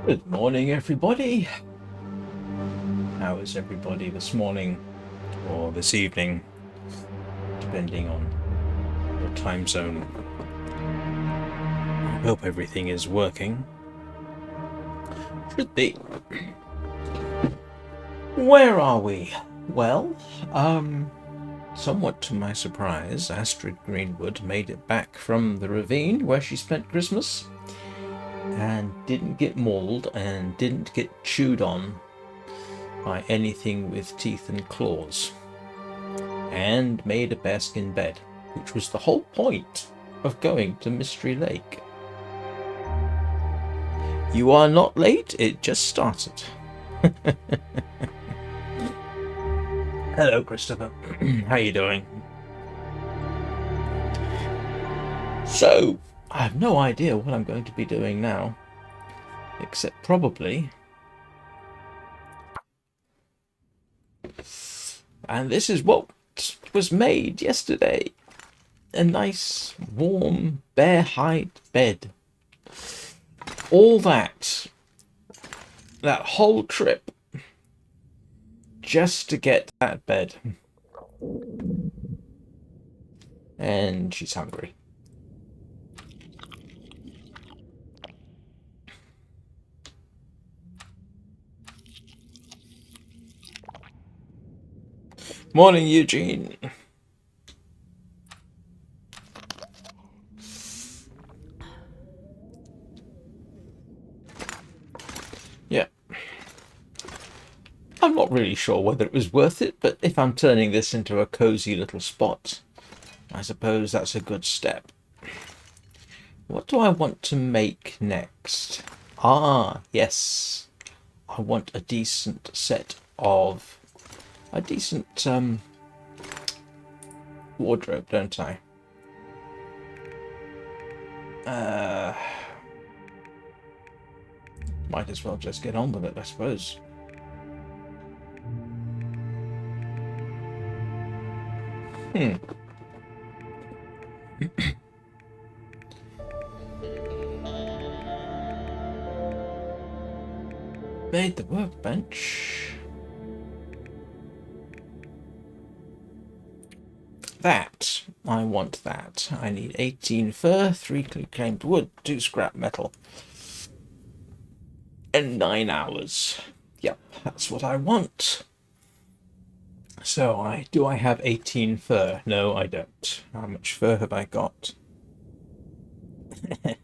Good morning, everybody. How is everybody this morning or this evening, depending on your time zone? I hope everything is working. Should be. Where are we? Well, somewhat to my surprise, Astrid Greenwood made it back from the Ravine where she spent Christmas and didn't get mauled and didn't get chewed on by anything with teeth and claws, and made a bearskin bed, which was the whole point of going to Mystery Lake. You are not late, it just started. Hello, Christopher. How you doing? So, I have no idea what I'm going to be doing now, except probably... And this is what was made yesterday. A nice, warm, bear hide bed. All that whole trip, just to get that bed. And she's hungry. Morning, Eugene. Yeah. I'm not really sure whether it was worth it, but if I'm turning this into a cozy little spot, I suppose that's a good step. What do I want to make next? Ah, yes. I want a decent set of... a decent wardrobe, don't I? Might as well just get on with it, I suppose. Made the workbench. That. I want that. I need 18 fur, 3 reclaimed wood, 2 scrap metal. And 9 hours. Yep, that's what I want. So, do I have 18 fur? No, I don't. How much fur have I got? I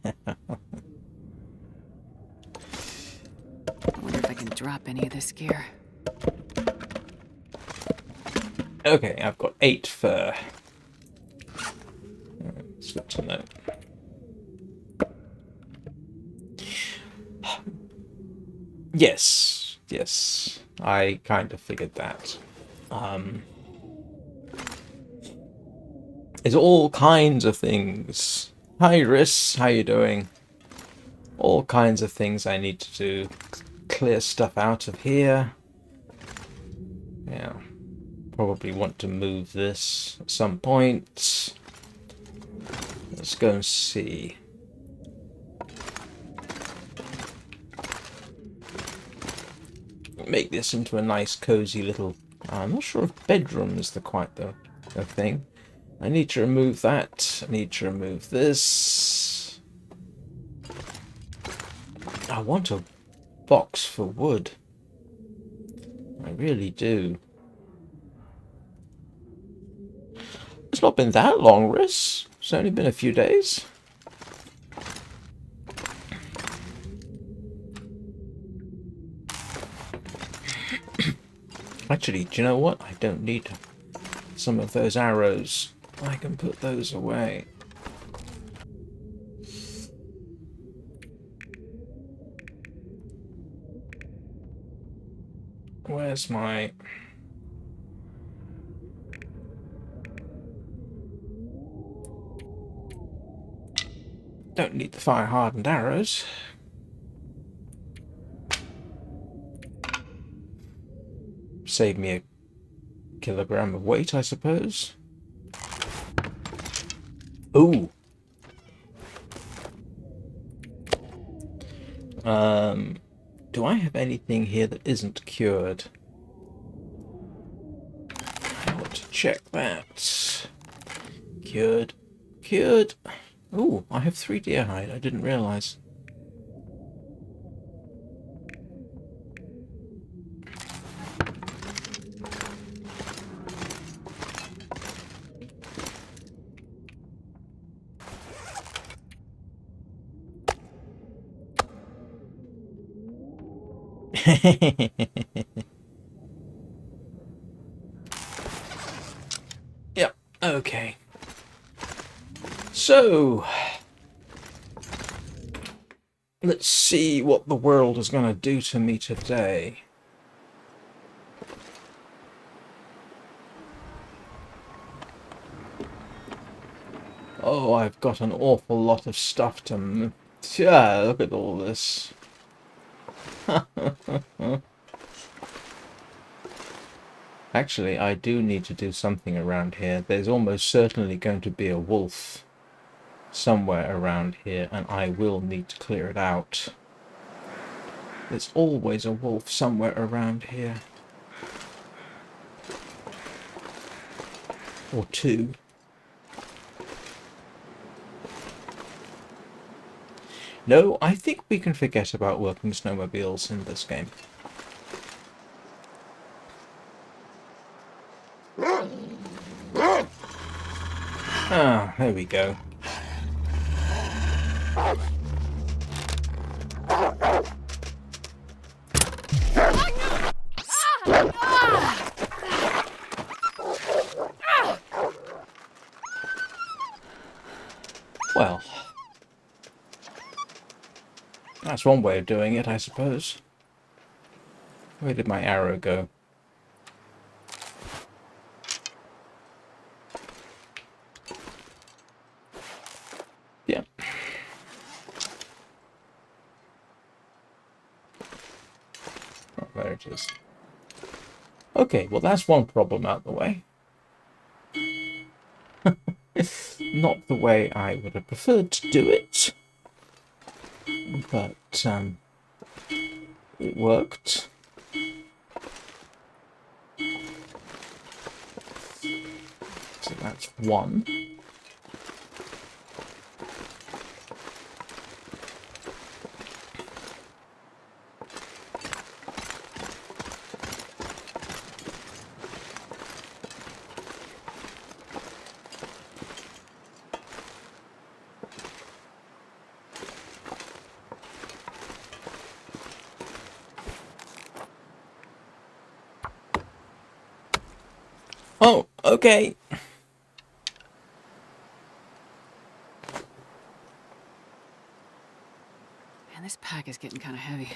wonder if I can drop any of this gear. Okay, I've got 8 fur. It's good to know. Yes, I kind of figured that. There's all kinds of things. Hi, Riss, how you doing? All kinds of things I need to do. Clear stuff out of here. Yeah, probably want to move this at some point. Let's go and see. Make this into a nice cozy little... I'm not sure if bedroom is quite the thing. I need to remove that. I need to remove this. I want a box for wood. I really do. It's not been that long, Riss. It's only been a few days. Actually, do you know what? I don't need some of those arrows. I can put those away. Where's my... Don't need the fire-hardened arrows. Save me a kilogram of weight, I suppose. Ooh. do I have anything here that isn't cured? I ought to check that. Cured. Cured. Ooh, I have 3 deer hide. I didn't realise. Yep, okay. So, let's see what the world is going to do to me today. Oh, I've got an awful lot of stuff to... Yeah, look at all this. Actually, I do need to do something around here. There's almost certainly going to be a wolf somewhere around here, and I will need to clear it out. There's always a wolf somewhere around here. Or 2. No, I think we can forget about working snowmobiles in this game. Ah, there we go. Well, that's one way of doing it, I suppose. Where did my arrow go? Yeah. Oh, there it is. Okay, well that's one problem out the way. Not the way I would have preferred to do it. But, it worked. So that's 1. Oh, okay. Man, this pack is getting kind of heavy.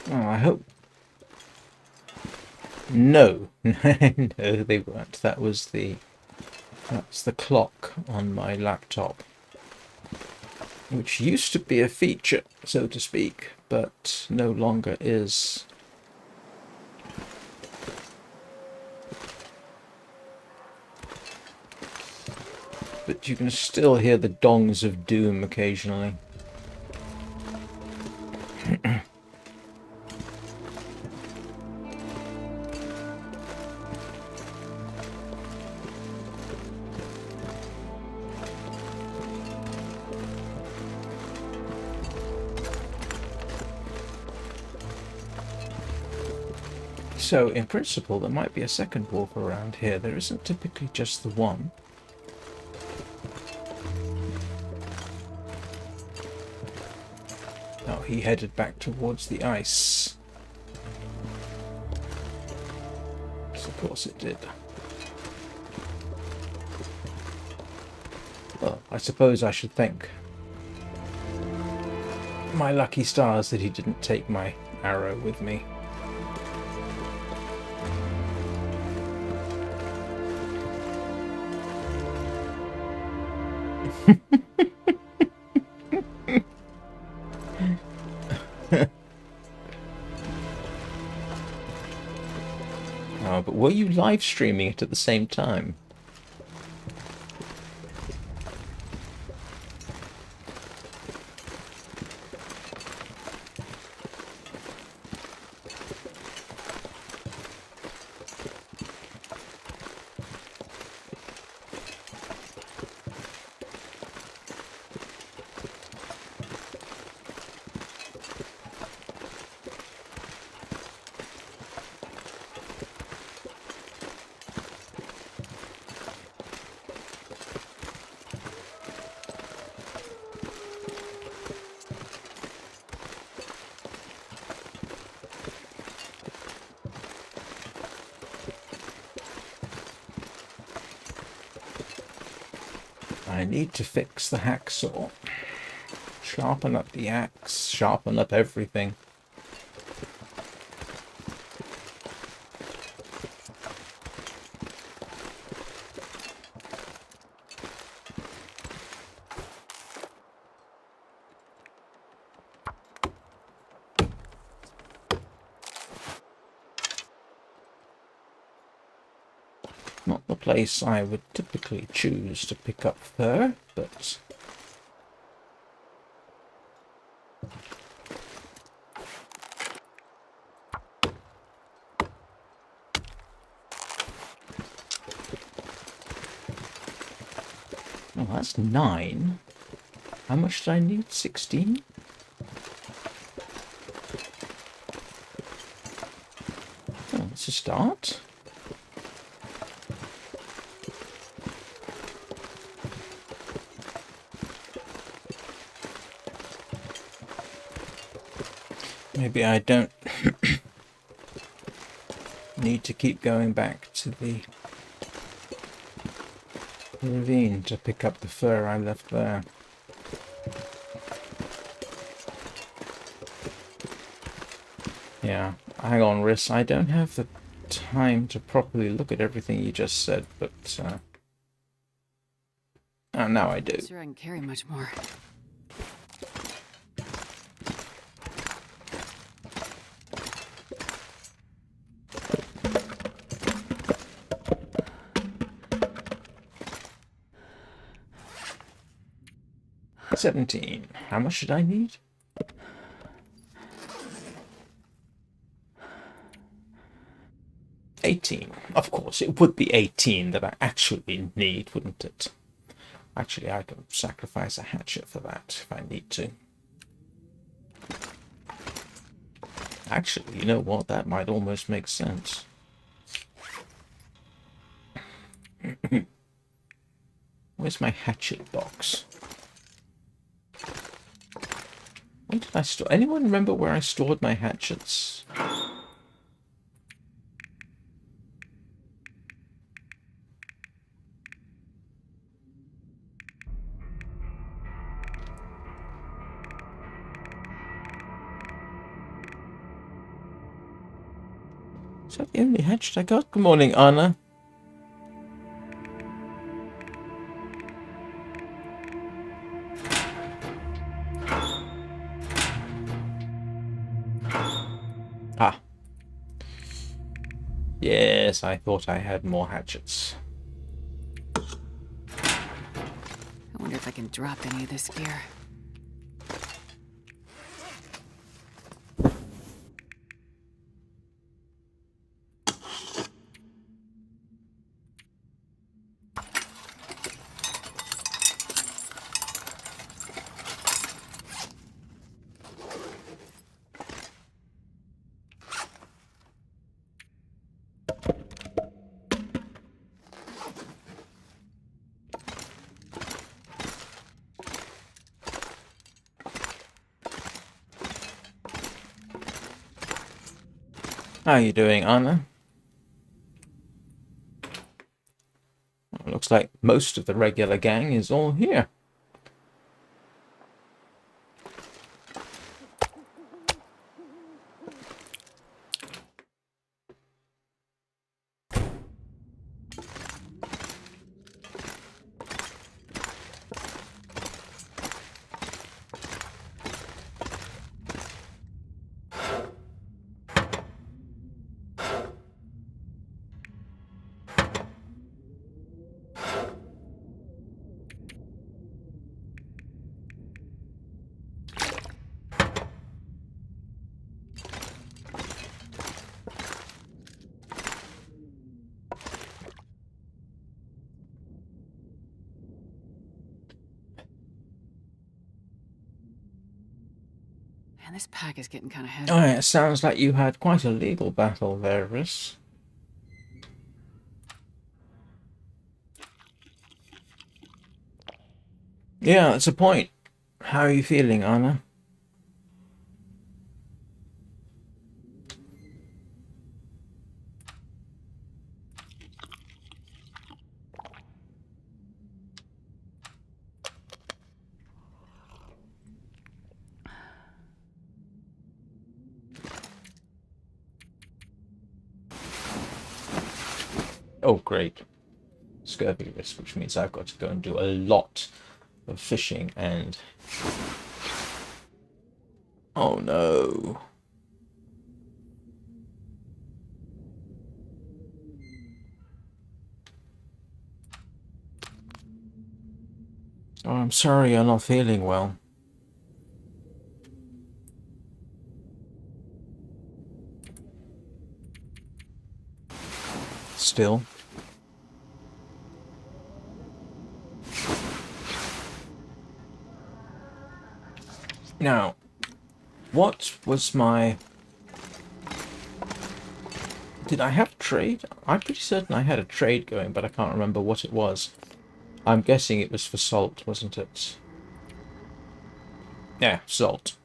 Oh, I hope... No. No, they weren't. That's the clock on my laptop. Which used to be a feature, so to speak, but no longer is. But you can still hear the dongs of doom occasionally. So, in principle, there might be a second wolf around here. There isn't typically just the one. Oh, he headed back towards the ice. Yes, of course it did. Well, I suppose I should thank my lucky stars that he didn't take my arrow with me. Oh, but were you live streaming it at the same time? I need to fix the hacksaw. Sharpen up the axe, sharpen up everything. Not the place I would typically choose to pick up fur, but... Oh, that's 9. How much did I need? 16? Oh, that's a start. Maybe I don't need to keep going back to the ravine to pick up the fur I left there. Yeah, hang on, Riss. I don't have the time to properly look at everything you just said, but oh, now I do. Not sure I can carry much more. $17. How much should I need? $18. Of course, it would be 18 that I actually need, wouldn't it? Actually, I can sacrifice a hatchet for that if I need to. Actually, you know what? That might almost make sense. Where's my hatchet box? Where did I store? Anyone remember where I stored my hatchets? Is that the only hatchet I got? Good morning, Anna. Ah. Yes, I thought I had more hatchets. I wonder if I can drop any of this gear. How are you doing, Anna? Well, looks like most of the regular gang is all here. Man, this pack is getting kind of heavy. Oh, it sounds like you had quite a legal battle there, Riss. Yeah, that's a point. How are you feeling, Anna? Oh, great. Scurvy risk, which means I've got to go and do a lot of fishing and... Oh no. Oh, I'm sorry you're not feeling well. Still. Now, what was my... Did I have trade? I'm pretty certain I had a trade going, but I can't remember what it was. I'm guessing it was for salt, wasn't it? Yeah, salt.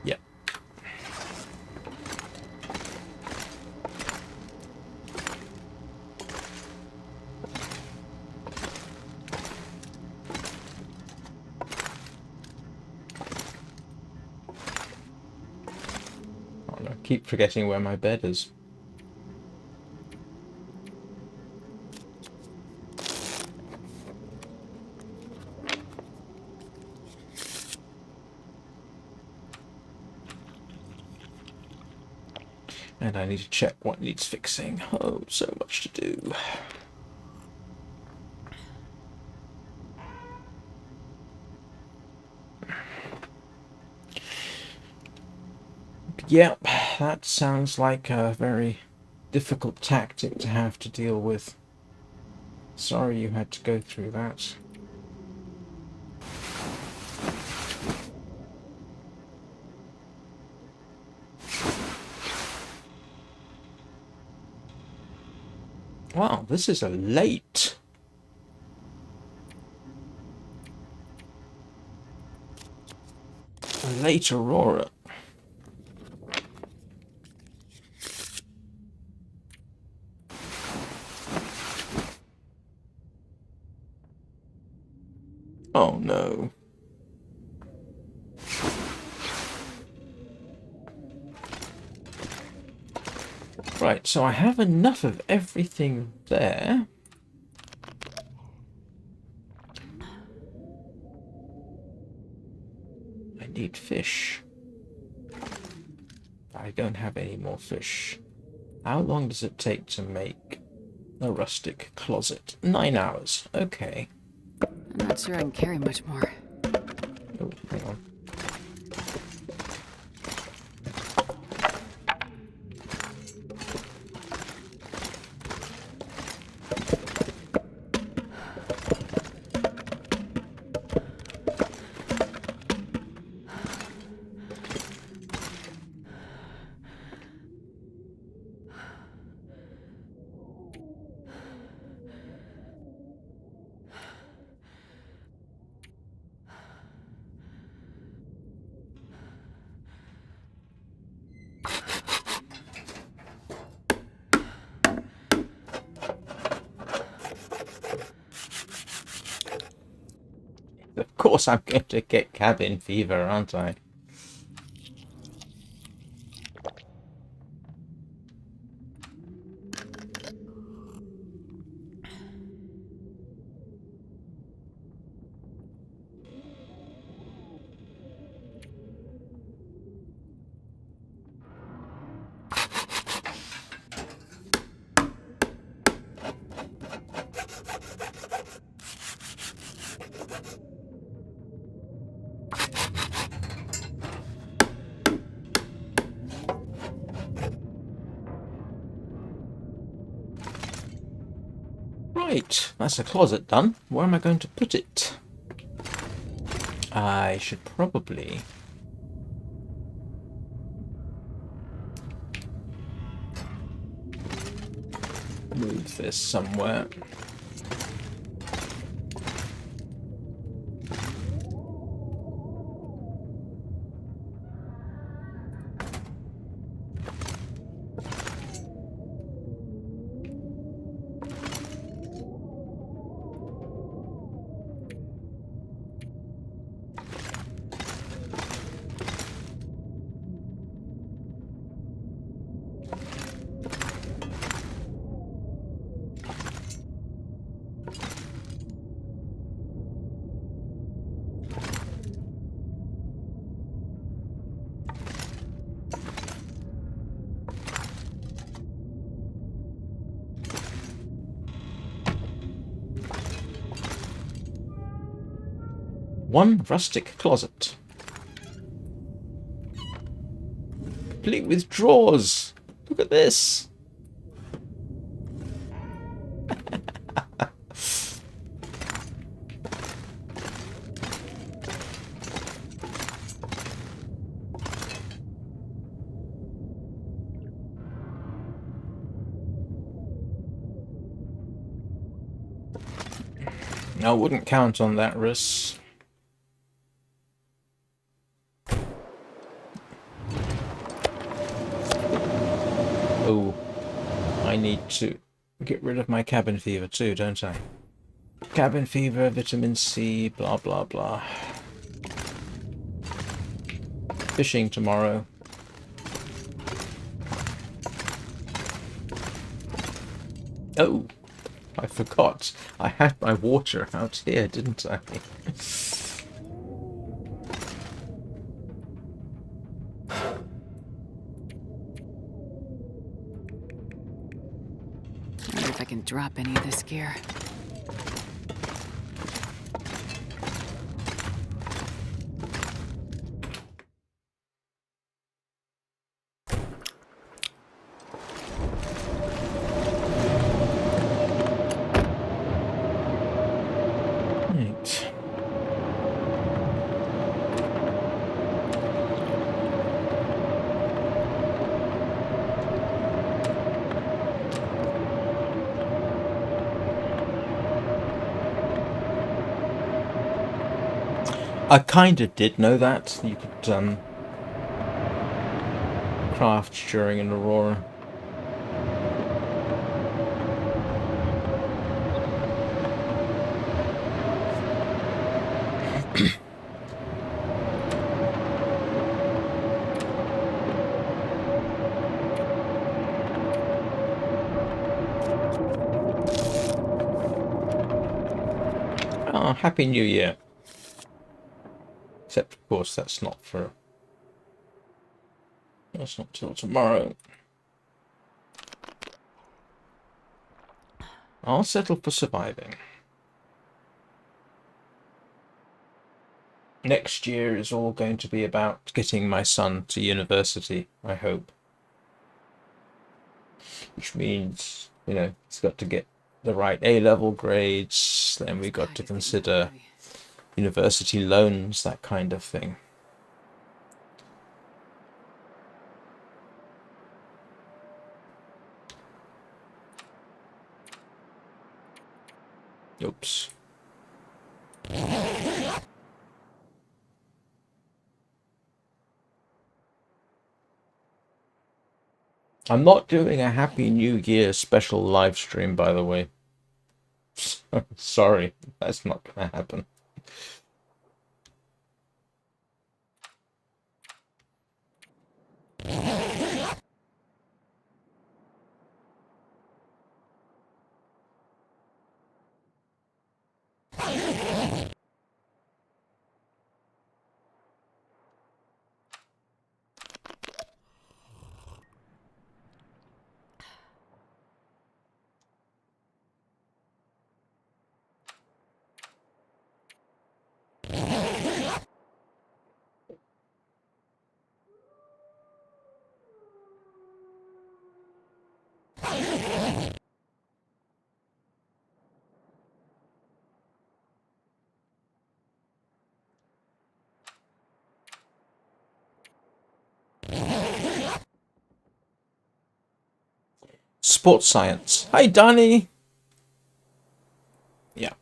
Yeah. Oh, no, I keep forgetting where my bed is. And I need to check what needs fixing. Oh, so much to do. Yep, that sounds like a very difficult tactic to have to deal with. Sorry you had to go through that. Wow, this is a late Aurora. Oh no. Right, so I have enough of everything there. I need fish. I don't have any more fish. How long does it take to make a rustic closet? 9 hours. Okay. I'm not sure I can carry much more. Oh, hang on. Of course I'm going to get cabin fever, aren't I? Right, that's a closet done. Where am I going to put it? I should probably move this somewhere. One rustic closet, complete with drawers. Look at this. I wouldn't count on that, Riss. Oh, I need to get rid of my cabin fever too, don't I? Cabin fever, vitamin C, blah blah blah. Fishing tomorrow. Oh, I forgot. I had my water out here, didn't I? I wonder if I can drop any of this gear. Right. I kind of did know that you could craft during an aurora. Oh, Happy New Year. Except, of course, that's not till tomorrow. I'll settle for surviving. Next year is all going to be about getting my son to university, I hope. Which means, you know, he's got to get the right A-level grades, then we've got to consider university loans, that kind of thing. Oops. I'm not doing a Happy New Year special live stream, by the way. Sorry, that's not going to happen. sports science. Hi, Danny. Yeah.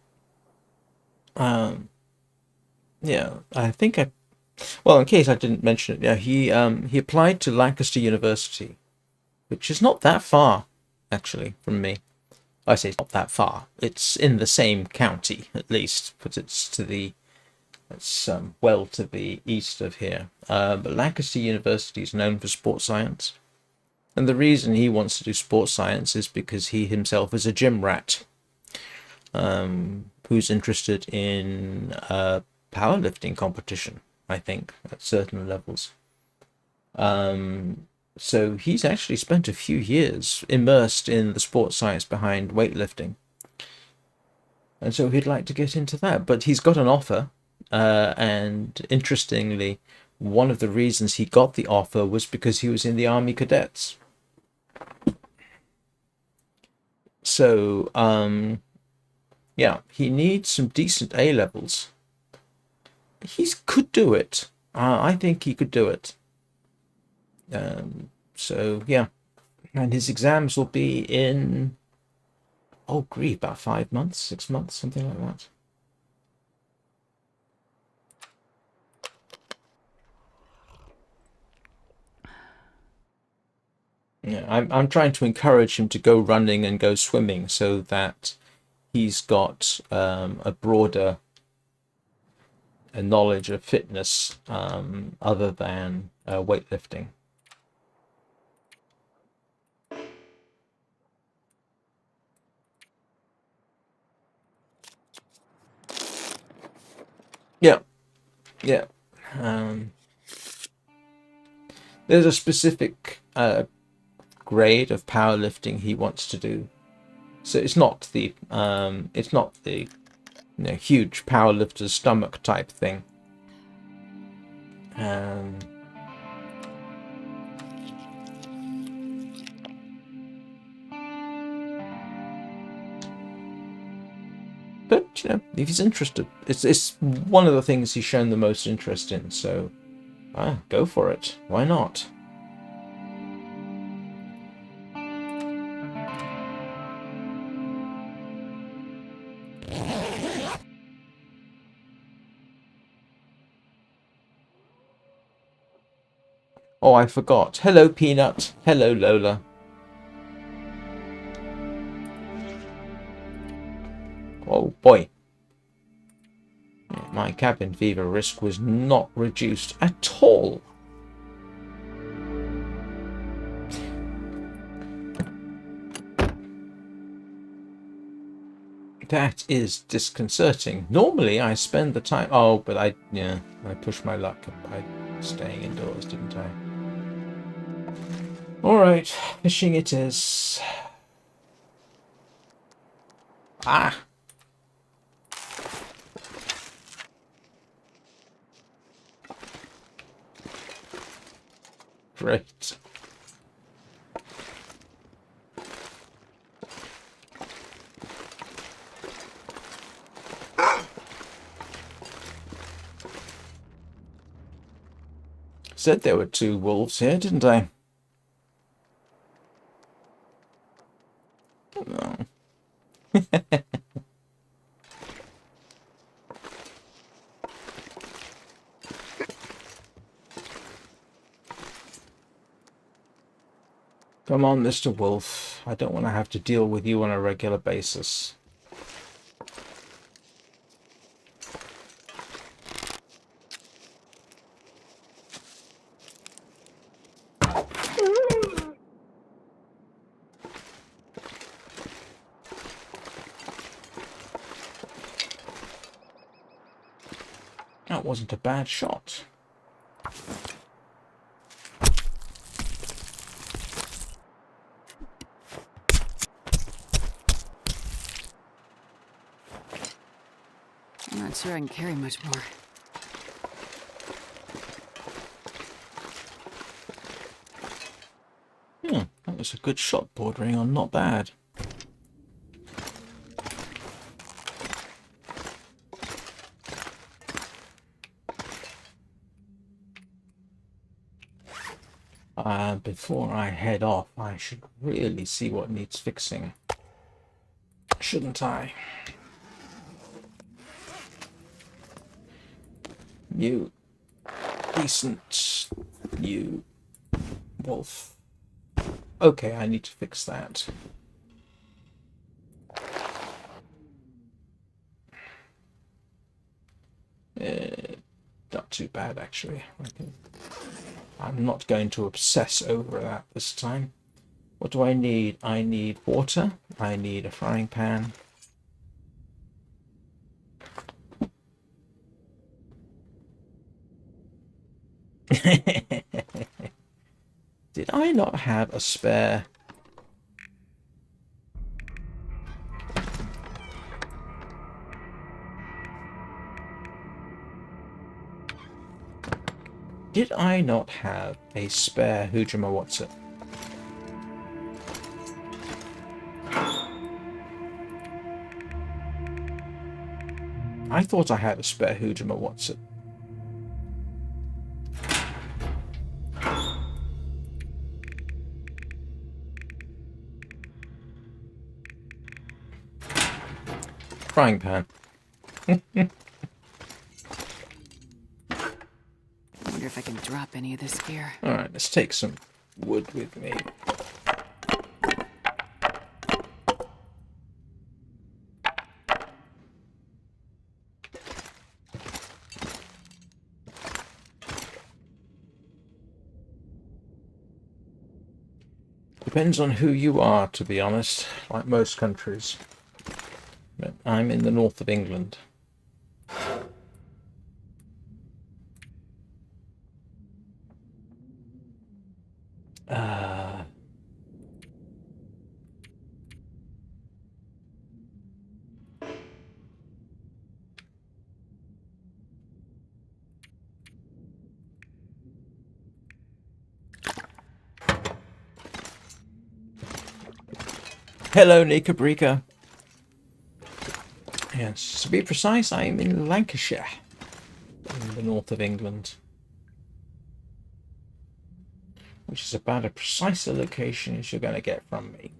Yeah. I think I. Well, in case I didn't mention it, yeah, he applied to Lancaster University, which is not that far, actually, from me. I say it's not that far. It's in the same county, at least, but it's well to the east of here. But Lancaster University is known for sports science. And the reason he wants to do sports science is because he himself is a gym rat, who's interested in powerlifting competition, I think, at certain levels. So he's actually spent a few years immersed in the sports science behind weightlifting. And so he'd like to get into that. But he's got an offer. And interestingly, one of the reasons he got the offer was because he was in the Army Cadets. So, yeah, he needs some decent A levels. He could do it. I think he could do it. So, yeah. And his exams will be in, oh, grief, about 5 months, 6 months, something like that. Yeah, I'm trying to encourage him to go running and go swimming so that he's got a broader knowledge of fitness other than weightlifting. Yeah, yeah. There's a specific grade of powerlifting he wants to do. So it's not the huge powerlifter's stomach type thing. But if he's interested, it's one of the things he's shown the most interest in. So, go for it. Why not? Oh, I forgot. Hello, Peanut. Hello, Lola. Oh, boy. My cabin fever risk was not reduced at all. That is disconcerting. Normally, I spend the time... Oh, but I pushed my luck by staying indoors, didn't I? Alright, fishing it is. Ah! Great. Said there were 2 wolves here, didn't I? No. Come on, Mr. Wolf. I don't want to have to deal with you on a regular basis. That wasn't a bad shot. I'm not sure I can carry much more. That was a good shot, bordering on not bad. before I head off, I should really see what needs fixing. Shouldn't I? You decent, you wolf. Okay, I need to fix that. Not too bad, actually. I'm not going to obsess over that this time. What do I need? I need water. I need a frying pan. Did I not have a spare? Did I not have a spare Hujima Whatsit? I thought I had a spare Hujima Whatsit. Frying pan. I wonder if I can drop any of this gear. Alright, let's take some wood with me. Depends on who you are, to be honest, like most countries. But I'm in the north of England. Hello, Nika Brika. Yes, to be precise, I am in Lancashire, in the north of England, which is about as precise a location as you're going to get from me.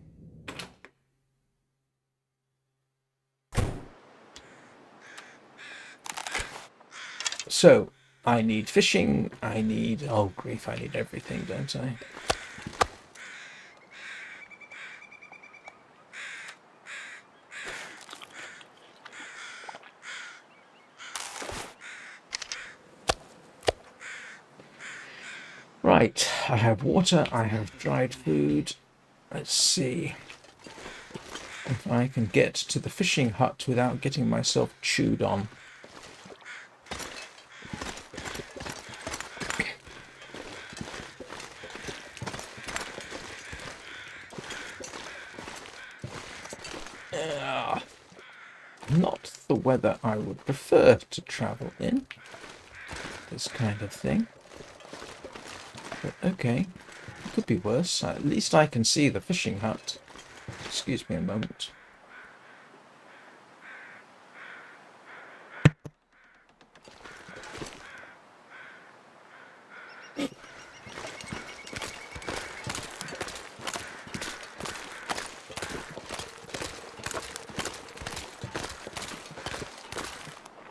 So, I need fishing, I need... oh grief, I need everything, don't I? Right, I have water, I have dried food. Let's see if I can get to the fishing hut without getting myself chewed on. Not the weather I would prefer to travel in. This kind of thing. But okay, it could be worse. At least I can see the fishing hut. Excuse me a moment.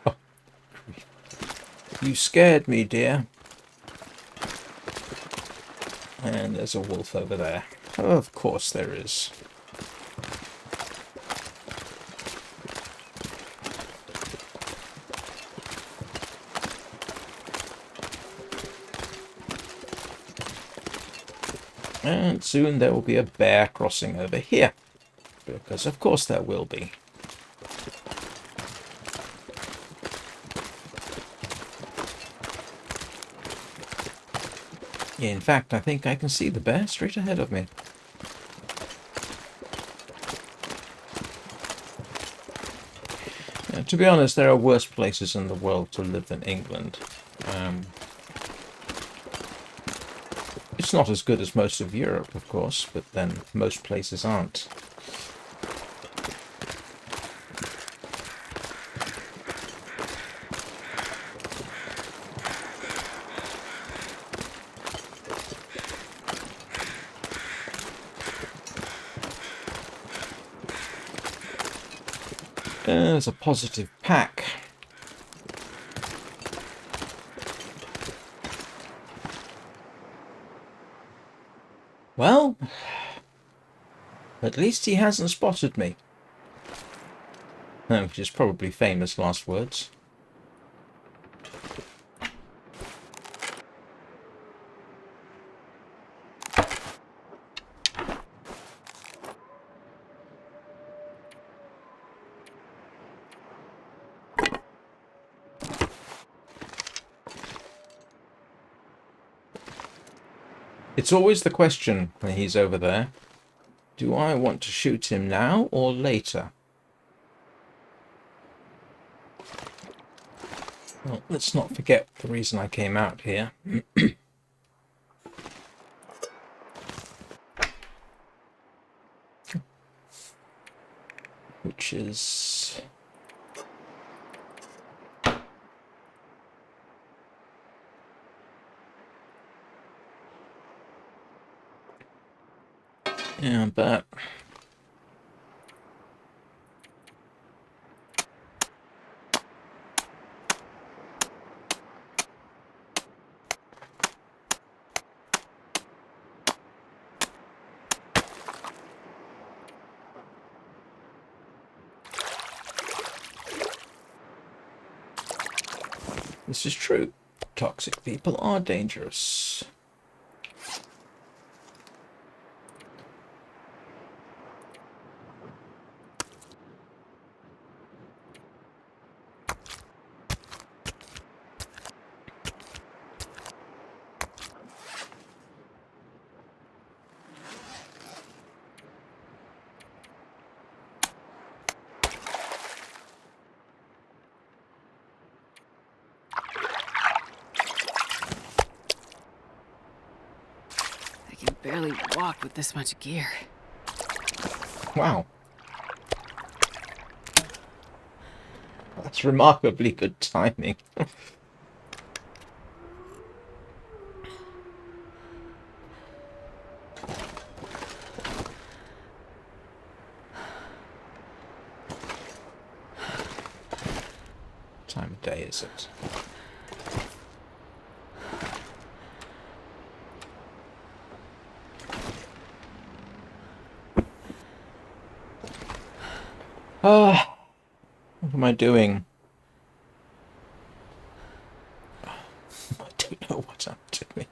Oh, you scared me, dear. And there's a wolf over there. Oh, of course there is. And soon there will be a bear crossing over here. Because of course there will be. In fact, I think I can see the bear straight ahead of me. To be honest, there are worse places in the world to live than England. It's not as good as most of Europe, of course, but then most places aren't. There's a positive pack. Well, at least he hasn't spotted me. Which is probably famous last words. It's always the question when he's over there. Do I want to shoot him now or later? Well, let's not forget the reason I came out here. Which is... yeah, but... this is true. Toxic people are dangerous. I can barely walk with this much gear. Wow. That's remarkably good timing. What time of day is it? What am I doing? I don't know what I'm doing.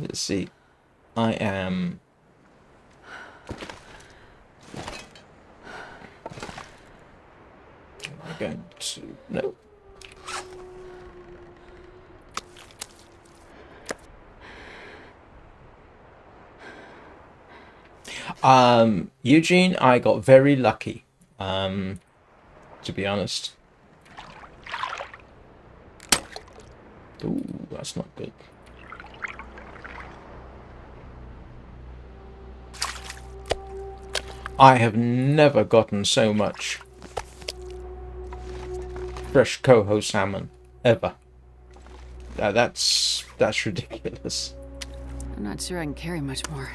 Let's see. I am... am I going to... no. Eugene, I got very lucky, to be honest. Ooh, that's not good. I have never gotten so much fresh coho salmon, ever. That's ridiculous. I'm not sure I can carry much more.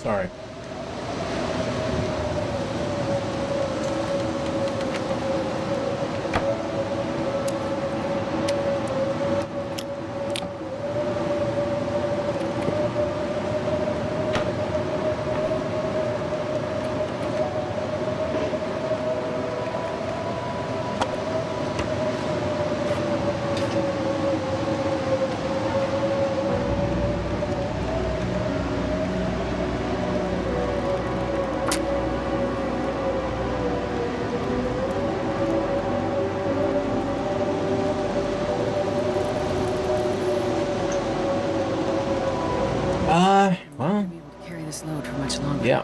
Sorry. Well, be able to carry this load for much longer. yeah.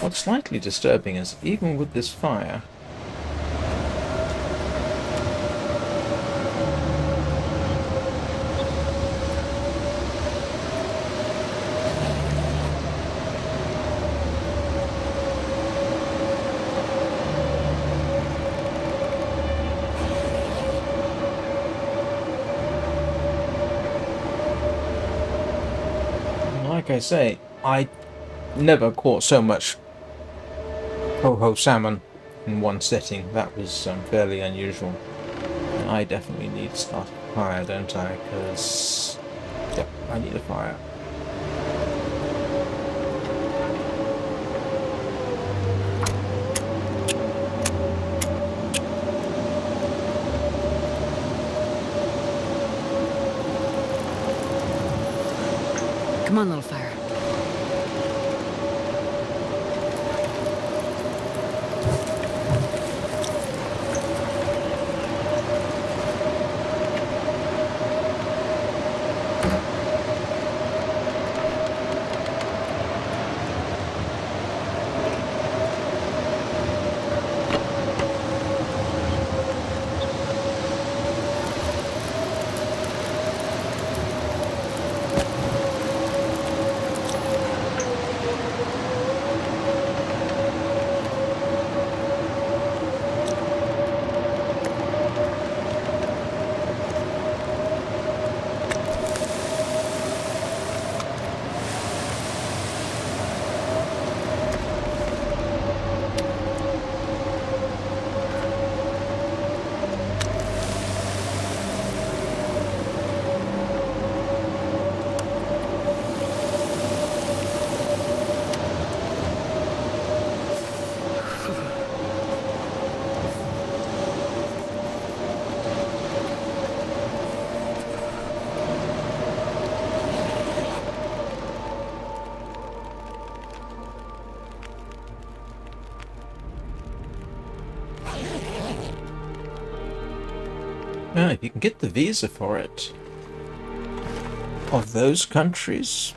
What's slightly disturbing is, even with this fire, like I say, I never caught so much coho salmon in one setting. That was fairly unusual. And I definitely need to start a fire, don't I? Because, yep, I need a fire. Come on, little fire. Yeah, if you can get the visa for it. Of those countries,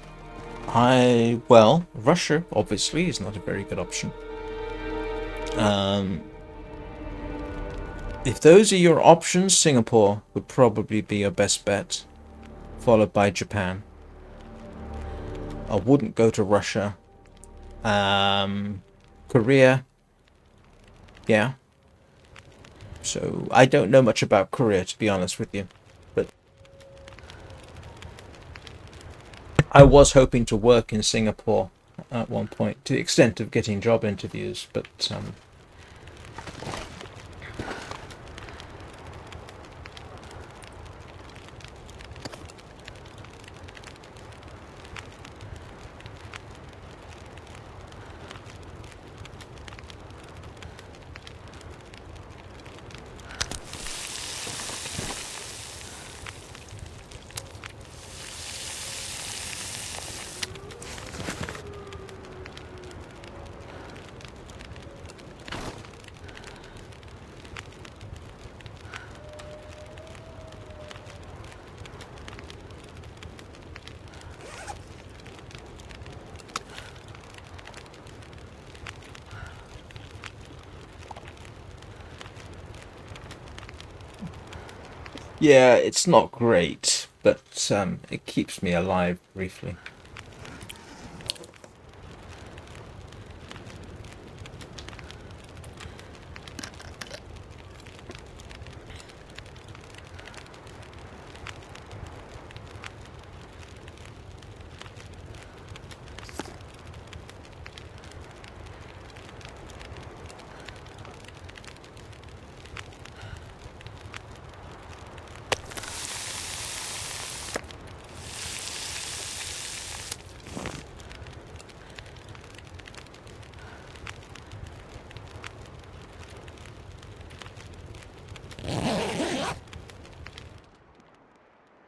well, Russia, obviously, is not a very good option. If those are your options, Singapore would probably be your best bet, followed by Japan. I wouldn't go to Russia. Korea, yeah. So, I don't know much about Korea, to be honest with you. But I was hoping to work in Singapore at one point, to the extent of getting job interviews, but Yeah, it's not great, but it keeps me alive briefly.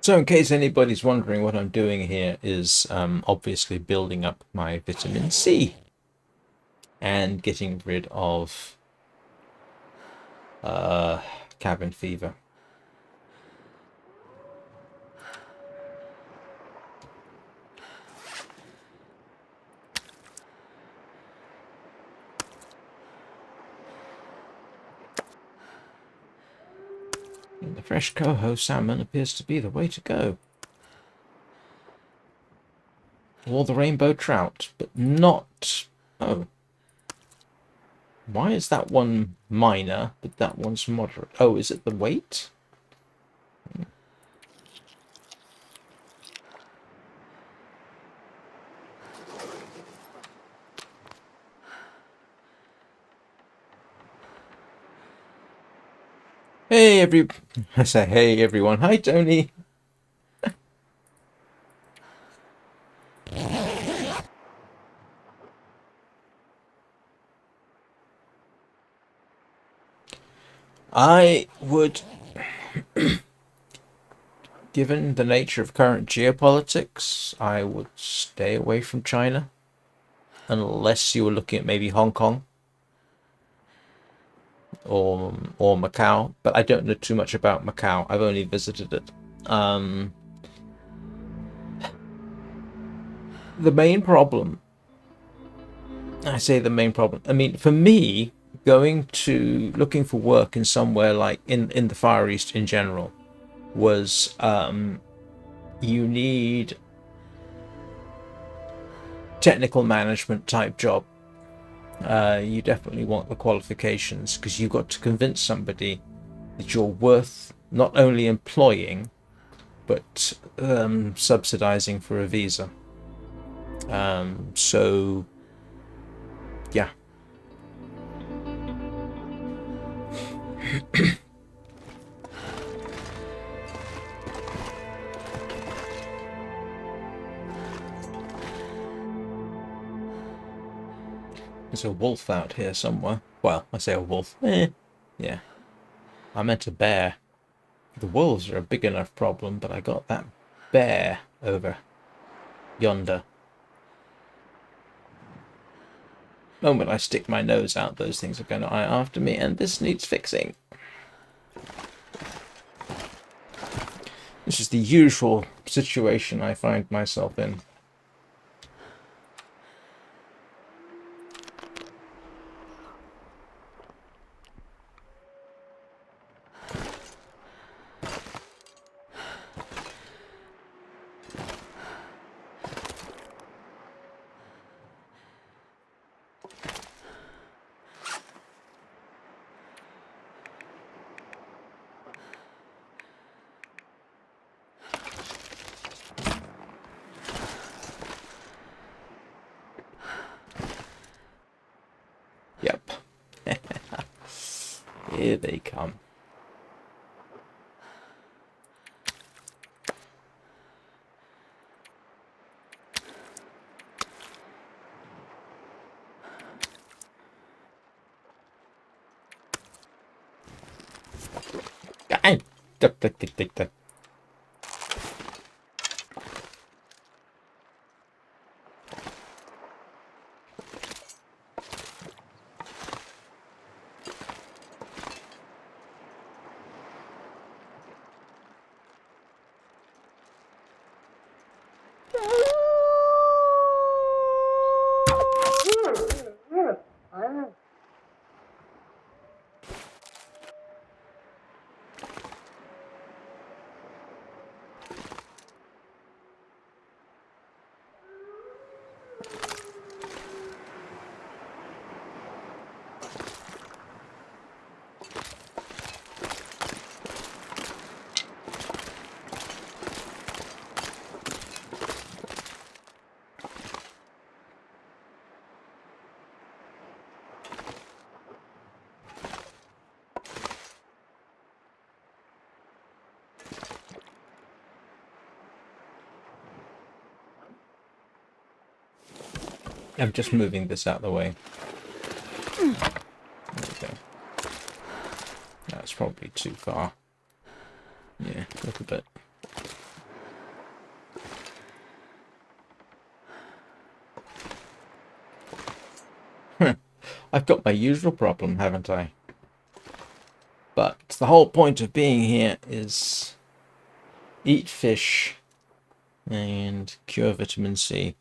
So in case anybody's wondering, what I'm doing here is obviously building up my vitamin C and getting rid of cabin fever. And the fresh coho salmon appears to be the way to go. Or the rainbow trout, but not... Oh. Why is that one minor, but that one's moderate? Oh, is it the weight? I say, hey everyone. Hi, Tony. I would, given the nature of current geopolitics, I would stay away from China. Unless you were looking at maybe Hong Kong or Macau, but I don't know too much about Macau. I've only visited it. The main problem, I say the main problem, I mean, for me, looking for work in somewhere like in the Far East in general was you need technical management type job. You definitely want the qualifications because you've got to convince somebody that you're worth not only employing but subsidizing for a visa. So yeah. There's a wolf out here somewhere. Well, I say a wolf. Yeah. I meant a bear. The wolves are a big enough problem, but I got that bear over yonder. The moment I stick my nose out, those things are going to eye after me, and this needs fixing. This is the usual situation I find myself in. Yep. Here they come. I'm just moving this out of the way. There we go. That's probably too far. Yeah, a little bit. I've got my usual problem, haven't I? But the whole point of being here is eat fish and cure vitamin C.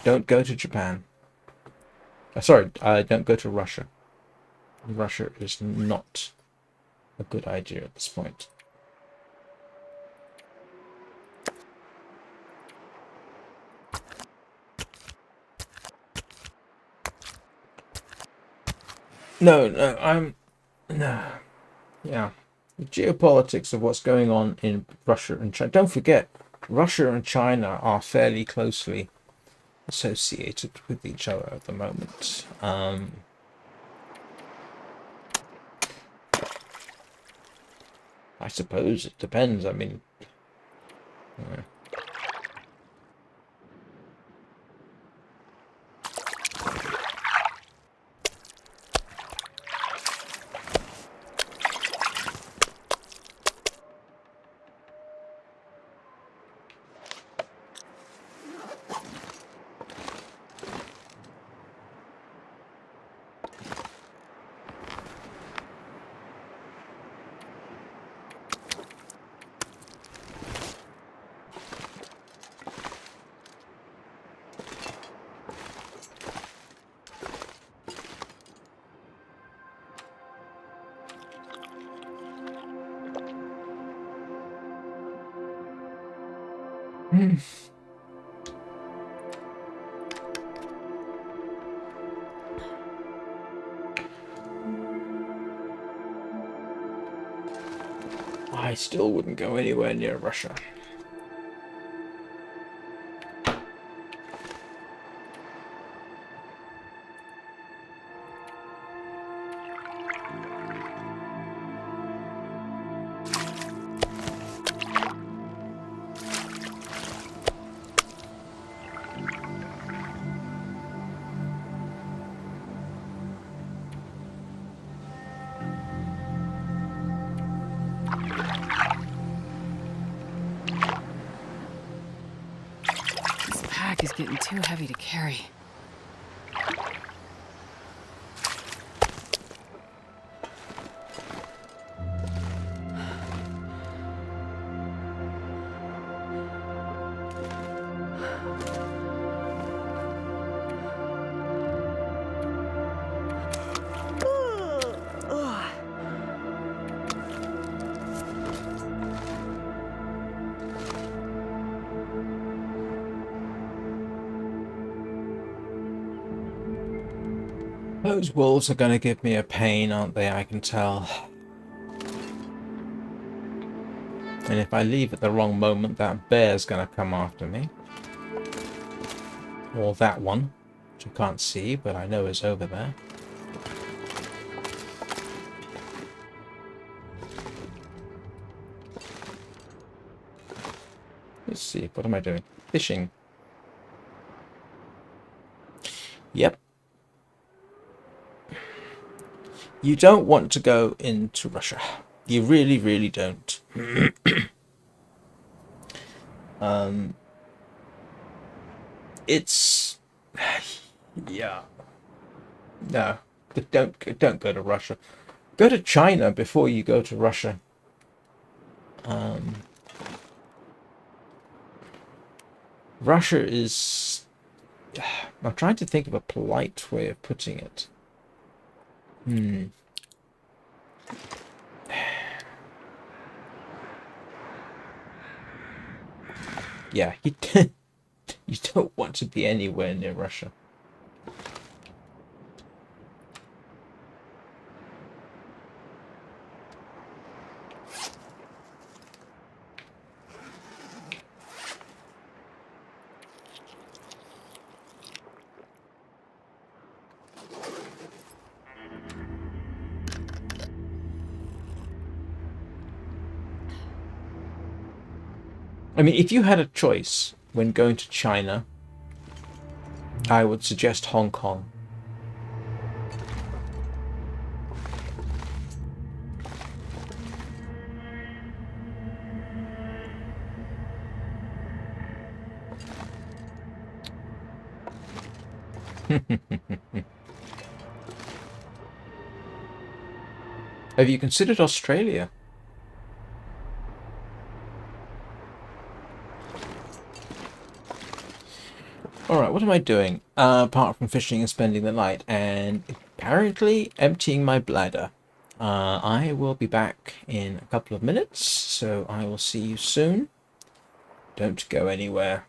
Don't go to Japan. Sorry, don't go to Russia. Russia is not a good idea at this point. No, yeah. The geopolitics of what's going on in Russia and China. Don't forget, Russia and China are fairly closely associated with each other at the moment. I suppose it depends. I mean, I still wouldn't go anywhere near Russia. This pack is getting too heavy to carry. Those wolves are going to give me a pain, aren't they? I can tell. And if I leave at the wrong moment, that bear's going to come after me. Or that one, which I can't see, but I know is over there. Let's see, what am I doing? Fishing. Yep. You don't want to go into Russia. You really, really don't. It's... yeah. No, don't go to Russia. Go to China before you go to Russia. Russia is... I'm trying to think of a polite way of putting it. Yeah, you don't want to be anywhere near Russia. I mean, if you had a choice when going to China, I would suggest Hong Kong. Have you considered Australia? Alright, what am I doing? Apart from fishing and spending the night, and apparently emptying my bladder. I will be back in a couple of minutes, so I will see you soon. Don't go anywhere.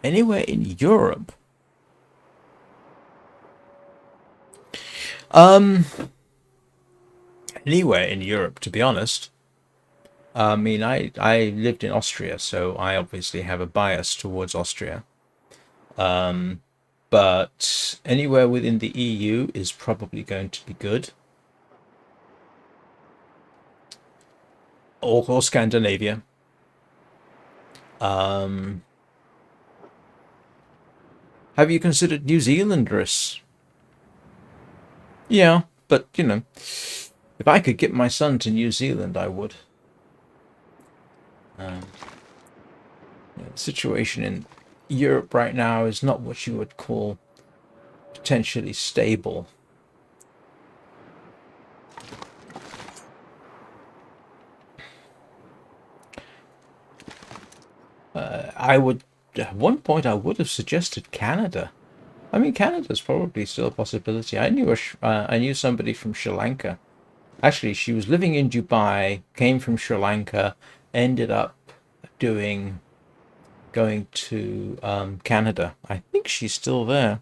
Anywhere in Europe? Um, Anywhere in Europe, to be honest. I mean, I lived in Austria, so I obviously have a bias towards Austria. But anywhere within the EU is probably going to be good. Or Scandinavia. Have you considered New Zealand, Rhys? Yeah, but you know, if I could get my son to New Zealand, I would. The situation in Europe right now is not what you would call potentially stable. At one point, I would have suggested Canada. I mean, Canada's probably still a possibility. I knew somebody from Sri Lanka. Actually, she was living in Dubai, came from Sri Lanka, ended up going to Canada. I think she's still there.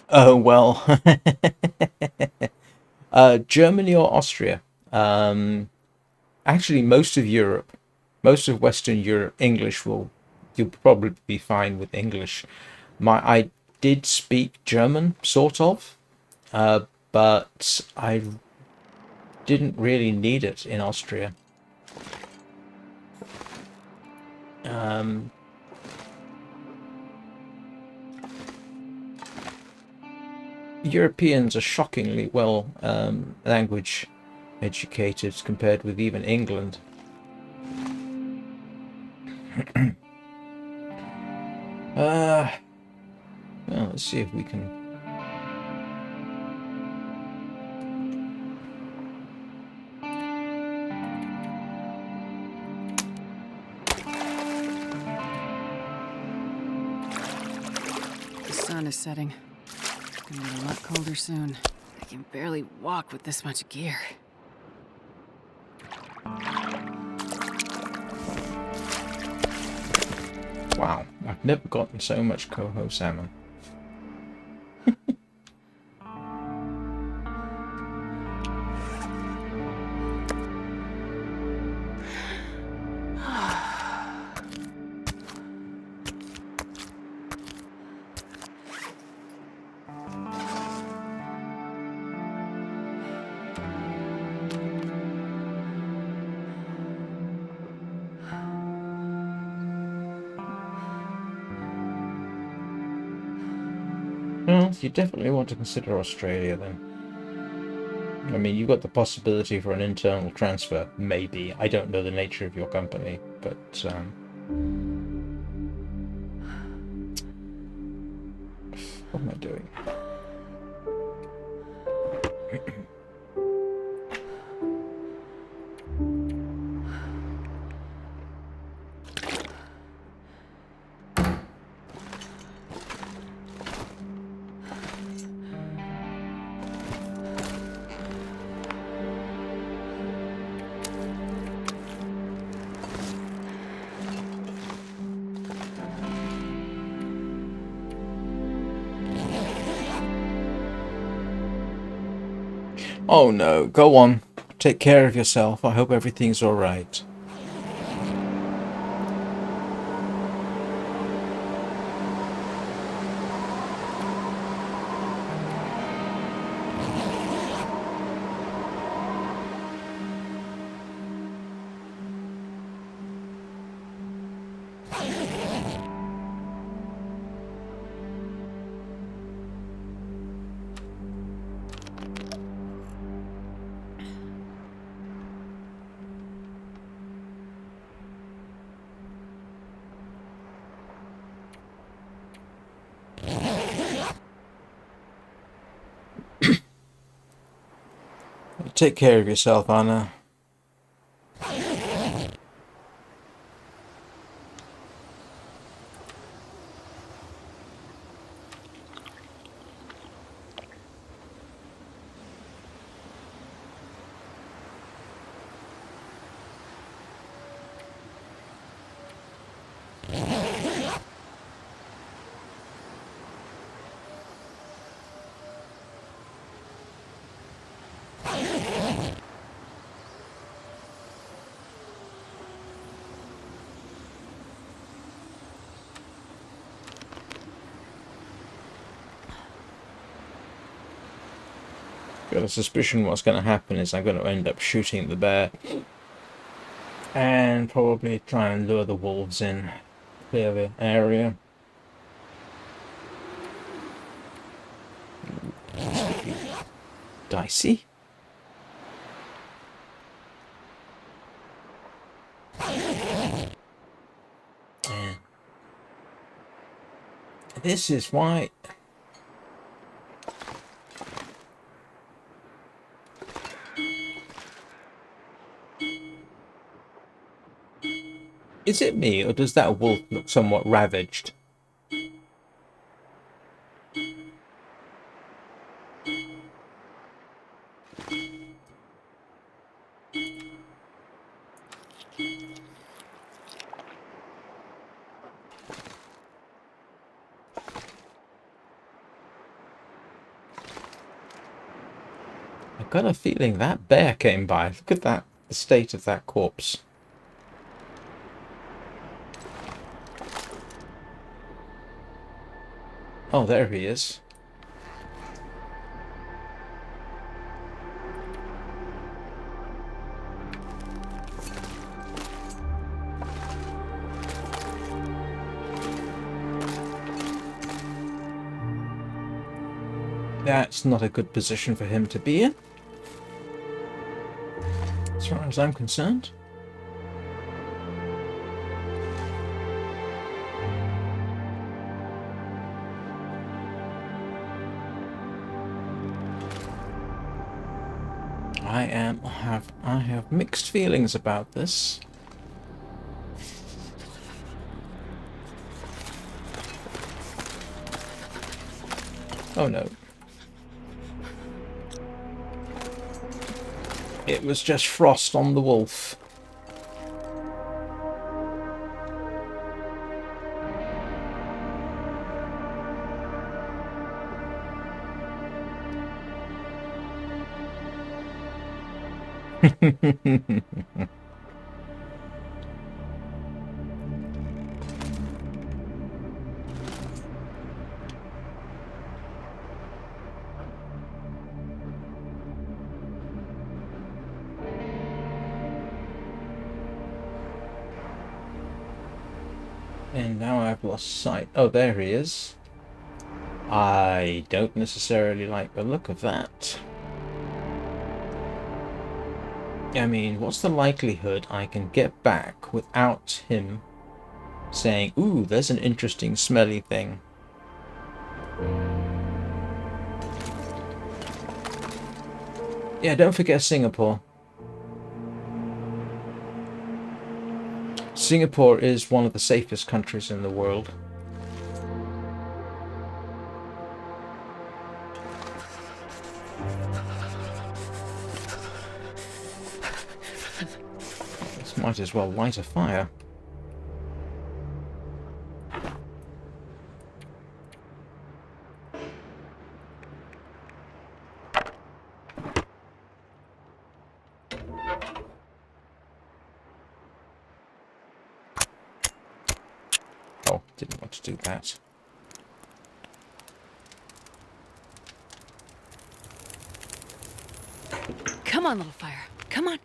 Oh, well. Germany or Austria? Actually, most of Europe, most of Western Europe, you'll probably be fine with English. I did speak German, sort of, but I didn't really need it in Austria. Europeans are shockingly well language educated compared with even England. Well, let's see if we can. The sun is setting. Gonna get a lot colder soon. I can barely walk with this much gear. Wow, I've never gotten so much coho salmon. Well, you definitely want to consider Australia then. I mean, you've got the possibility for an internal transfer, maybe. I don't know the nature of your company, but what am I doing? Oh no, go on. Take care of yourself. I hope everything's alright. Take care of yourself, Anna. Got a suspicion what's going to happen is I'm going to end up shooting the bear and probably try and lure the wolves in, clear the area. This could be dicey. This is why... Is it me, or does that wolf look somewhat ravaged? I've got a feeling that bear came by. Look at that, the state of that corpse. Oh, there he is. That's not a good position for him to be in, as far as I'm concerned. I have mixed feelings about this. Oh no. It was just frost on the wolf. And now I've lost sight. Oh, there he is. I don't necessarily like the look of that. I mean, what's the likelihood I can get back without him saying, ooh, there's an interesting smelly thing? Yeah, don't forget Singapore. Singapore is one of the safest countries in the world. This might as well light a fire. Oh, didn't want to do that. Come on, little fire. Come on.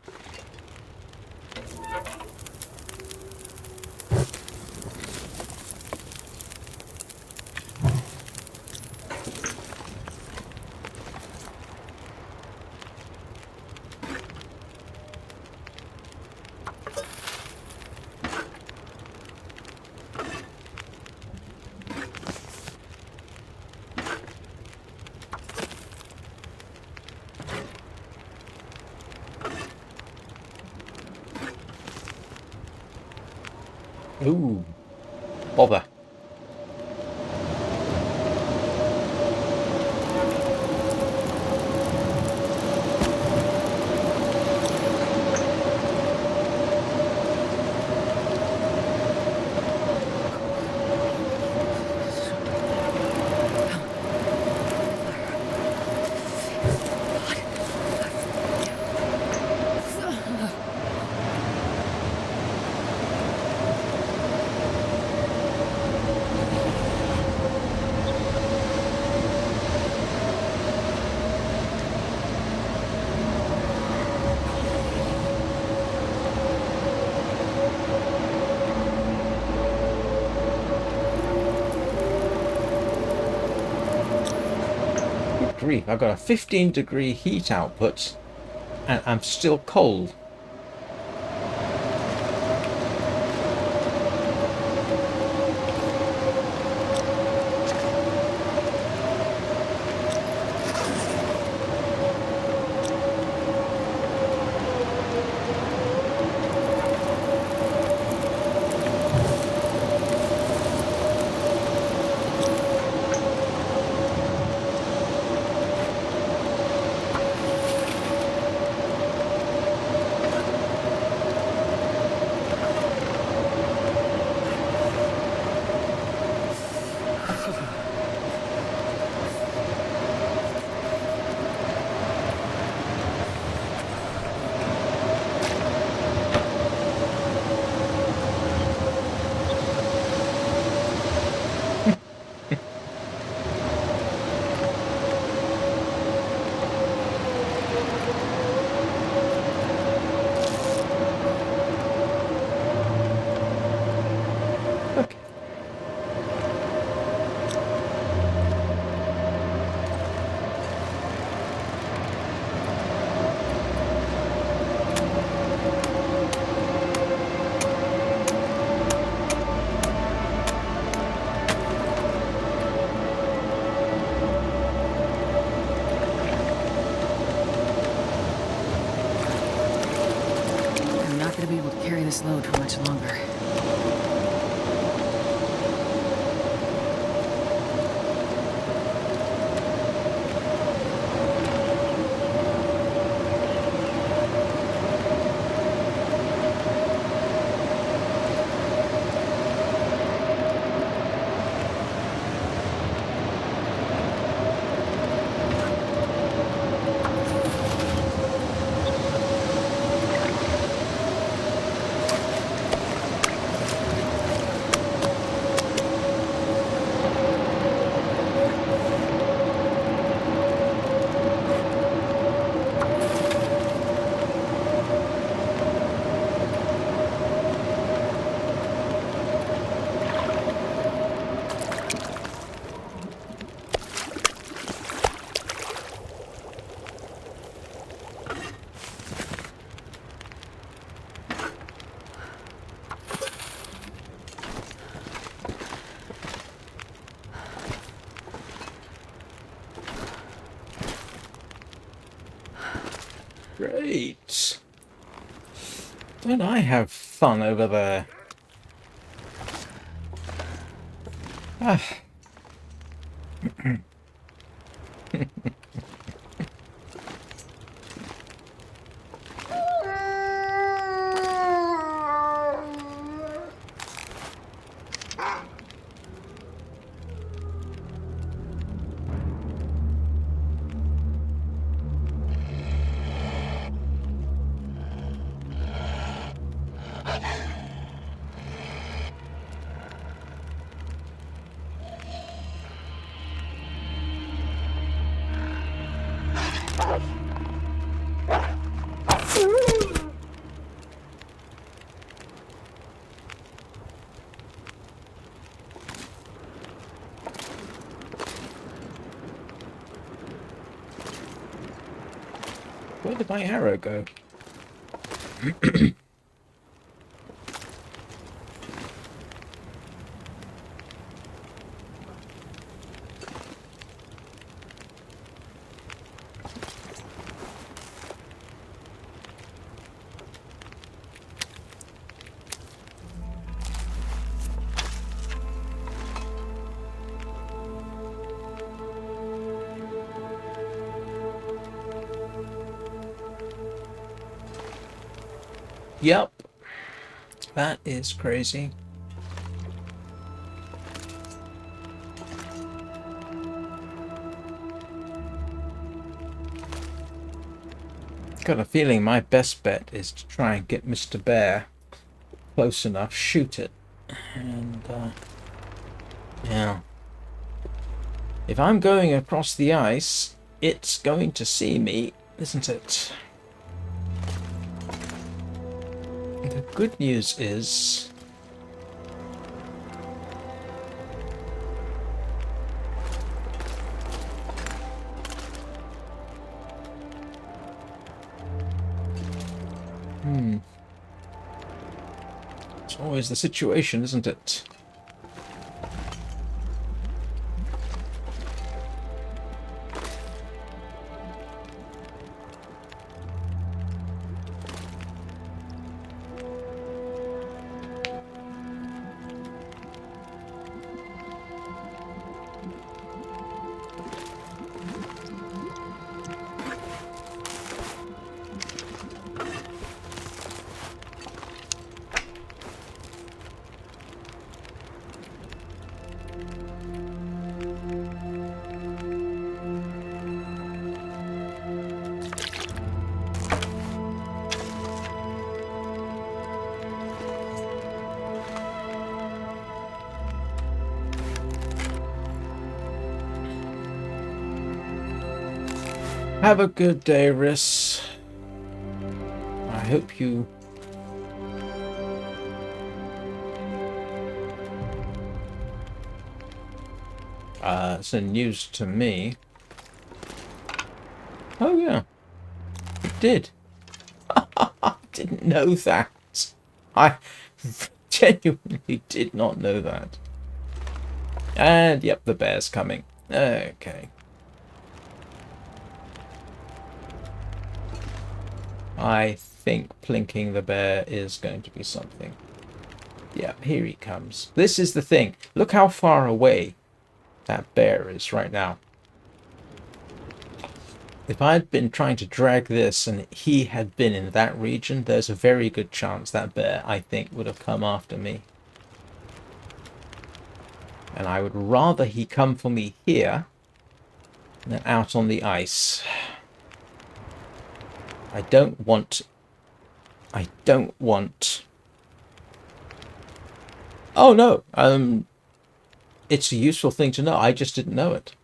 Ooh, bother. Grief, I've got a 15-degree heat output and I'm still cold. for much longer. Great. Don't I have fun over there? Ah. Where did my arrow go? Yep. That is crazy. Got a feeling my best bet is to try and get Mr. Bear close enough, shoot it, and yeah. If I'm going across the ice, it's going to see me, isn't it? The good news is it's always the situation, isn't it? Have a good day, Riss. I hope you... it's a news to me. Oh, yeah. It did. I didn't know that. I genuinely did not know that. And, yep, the bear's coming. Okay. I think plinking the bear is going to be something. Yeah, here he comes. This is the thing. Look how far away that bear is right now. If I'd been trying to drag this and he had been in that region, there's a very good chance that bear, I think, would have come after me. And I would rather he come for me here than out on the ice. I don't want... Oh no, it's a useful thing to know. I just didn't know it.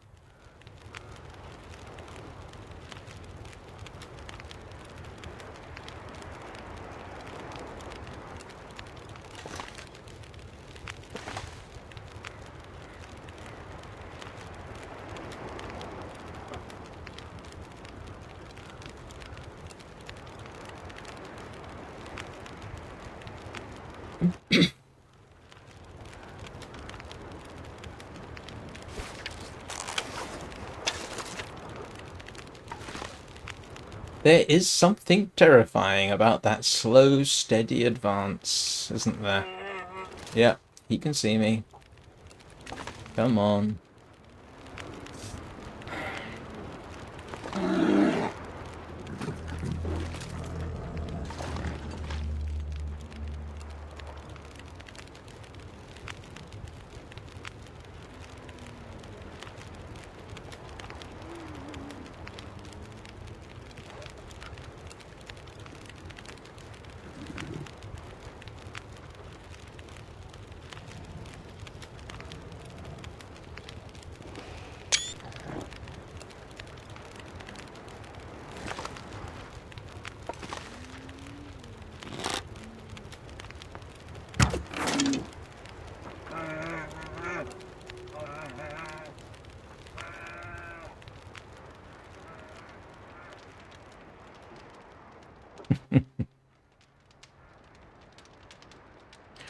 There is something terrifying about that slow, steady advance, isn't there? Yeah, he can see me. Come on.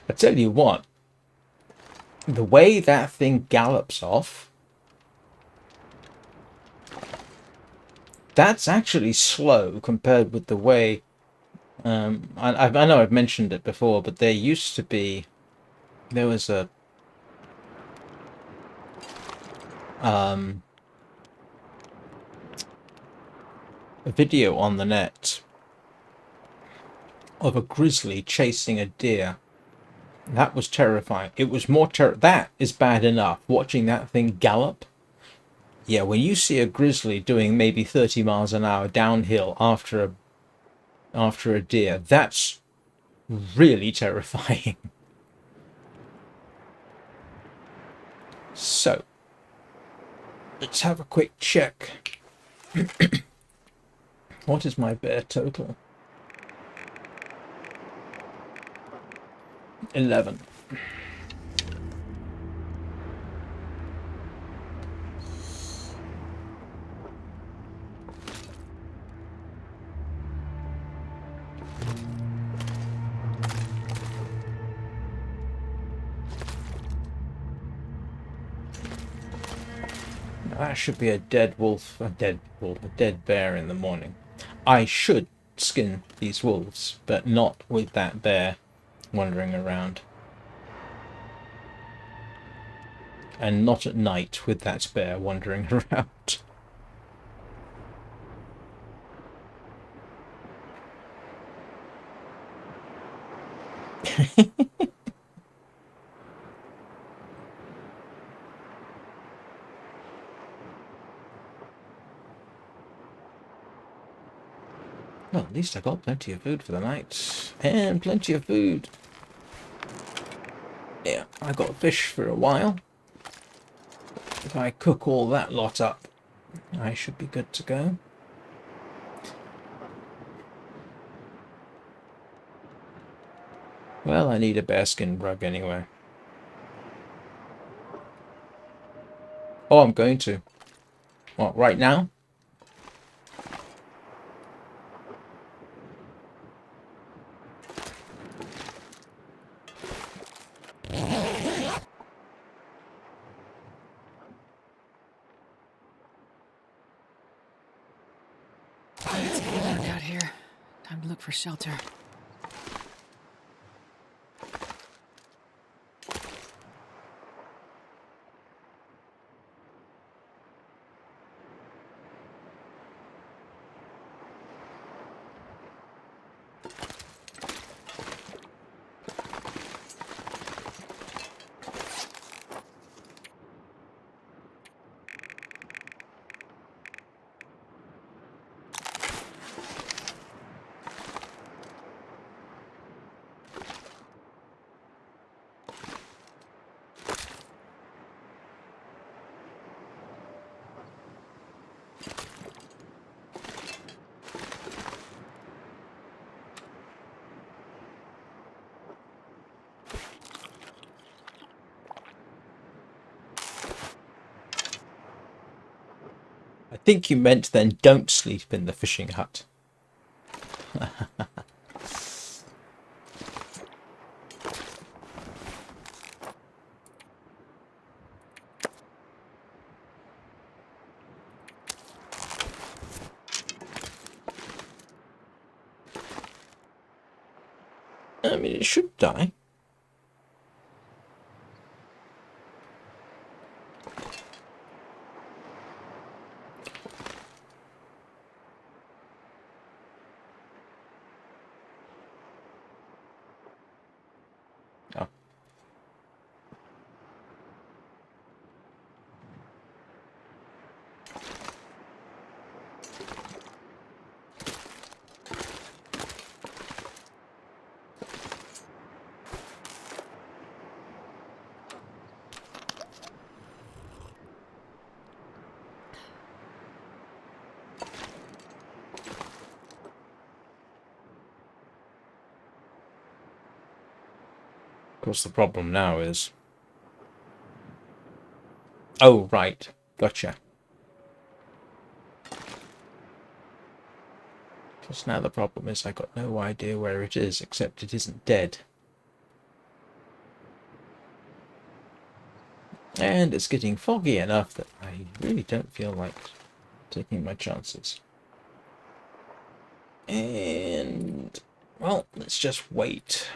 I tell you what, the way that thing gallops off, that's actually slow compared with the way... I know I've mentioned it before, but there was a video on the net of a grizzly chasing a deer. That was terrifying. It was more that is bad enough. Watching that thing gallop. Yeah, when you see a grizzly doing maybe 30 miles an hour downhill after a deer, that's really terrifying. So, let's have a quick check. What is my bear total? 11. That should be a dead bear in the morning. I should skin these wolves, but not with that bear wandering around. And not at night with that bear wandering around. Well, at least I got plenty of food for the night. And plenty of food. Yeah, I got fish for a while. If I cook all that lot up, I should be good to go. Well, I need a bearskin rug anyway. Oh, I'm going to. What, right now? It's getting dark out here. Time to look for shelter. I think you meant then don't sleep in the fishing hut. I mean, it should die. Oh. Of course, the problem now is... Oh, right. Gotcha. Because now the problem is I got no idea where it is, except it isn't dead. And it's getting foggy enough that I really don't feel like taking my chances. And... well, let's just wait.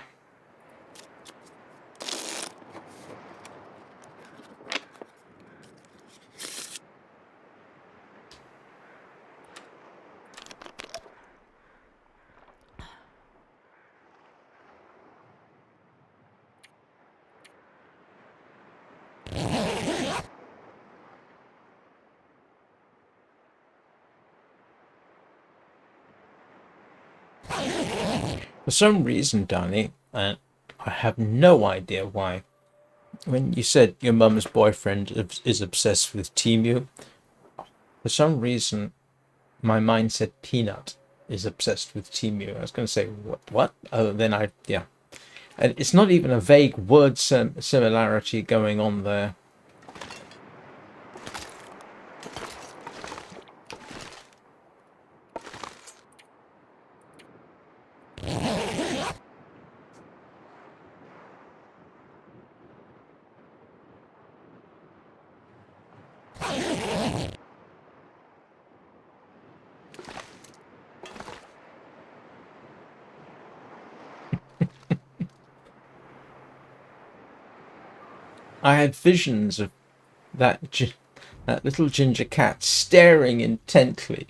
For some reason, Danny, and I have no idea why, when you said your mum's boyfriend is obsessed with Temu, for some reason my mind said Peanut is obsessed with Temu. I was going to say, what? Oh, then yeah. And it's not even a vague word similarity going on there. I had visions of that little ginger cat staring intently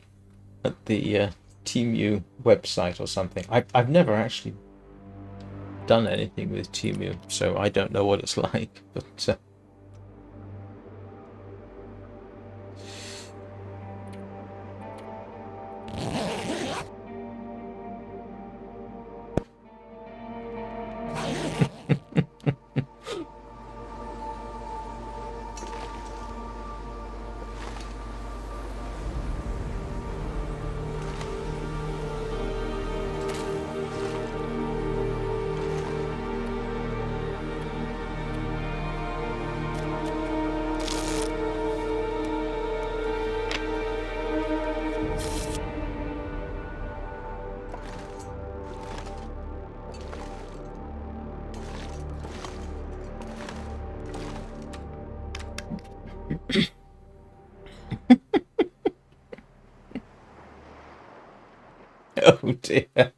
at the Temu website or something. I've never actually done anything with Temu, so I don't know what it's like. But oh dear.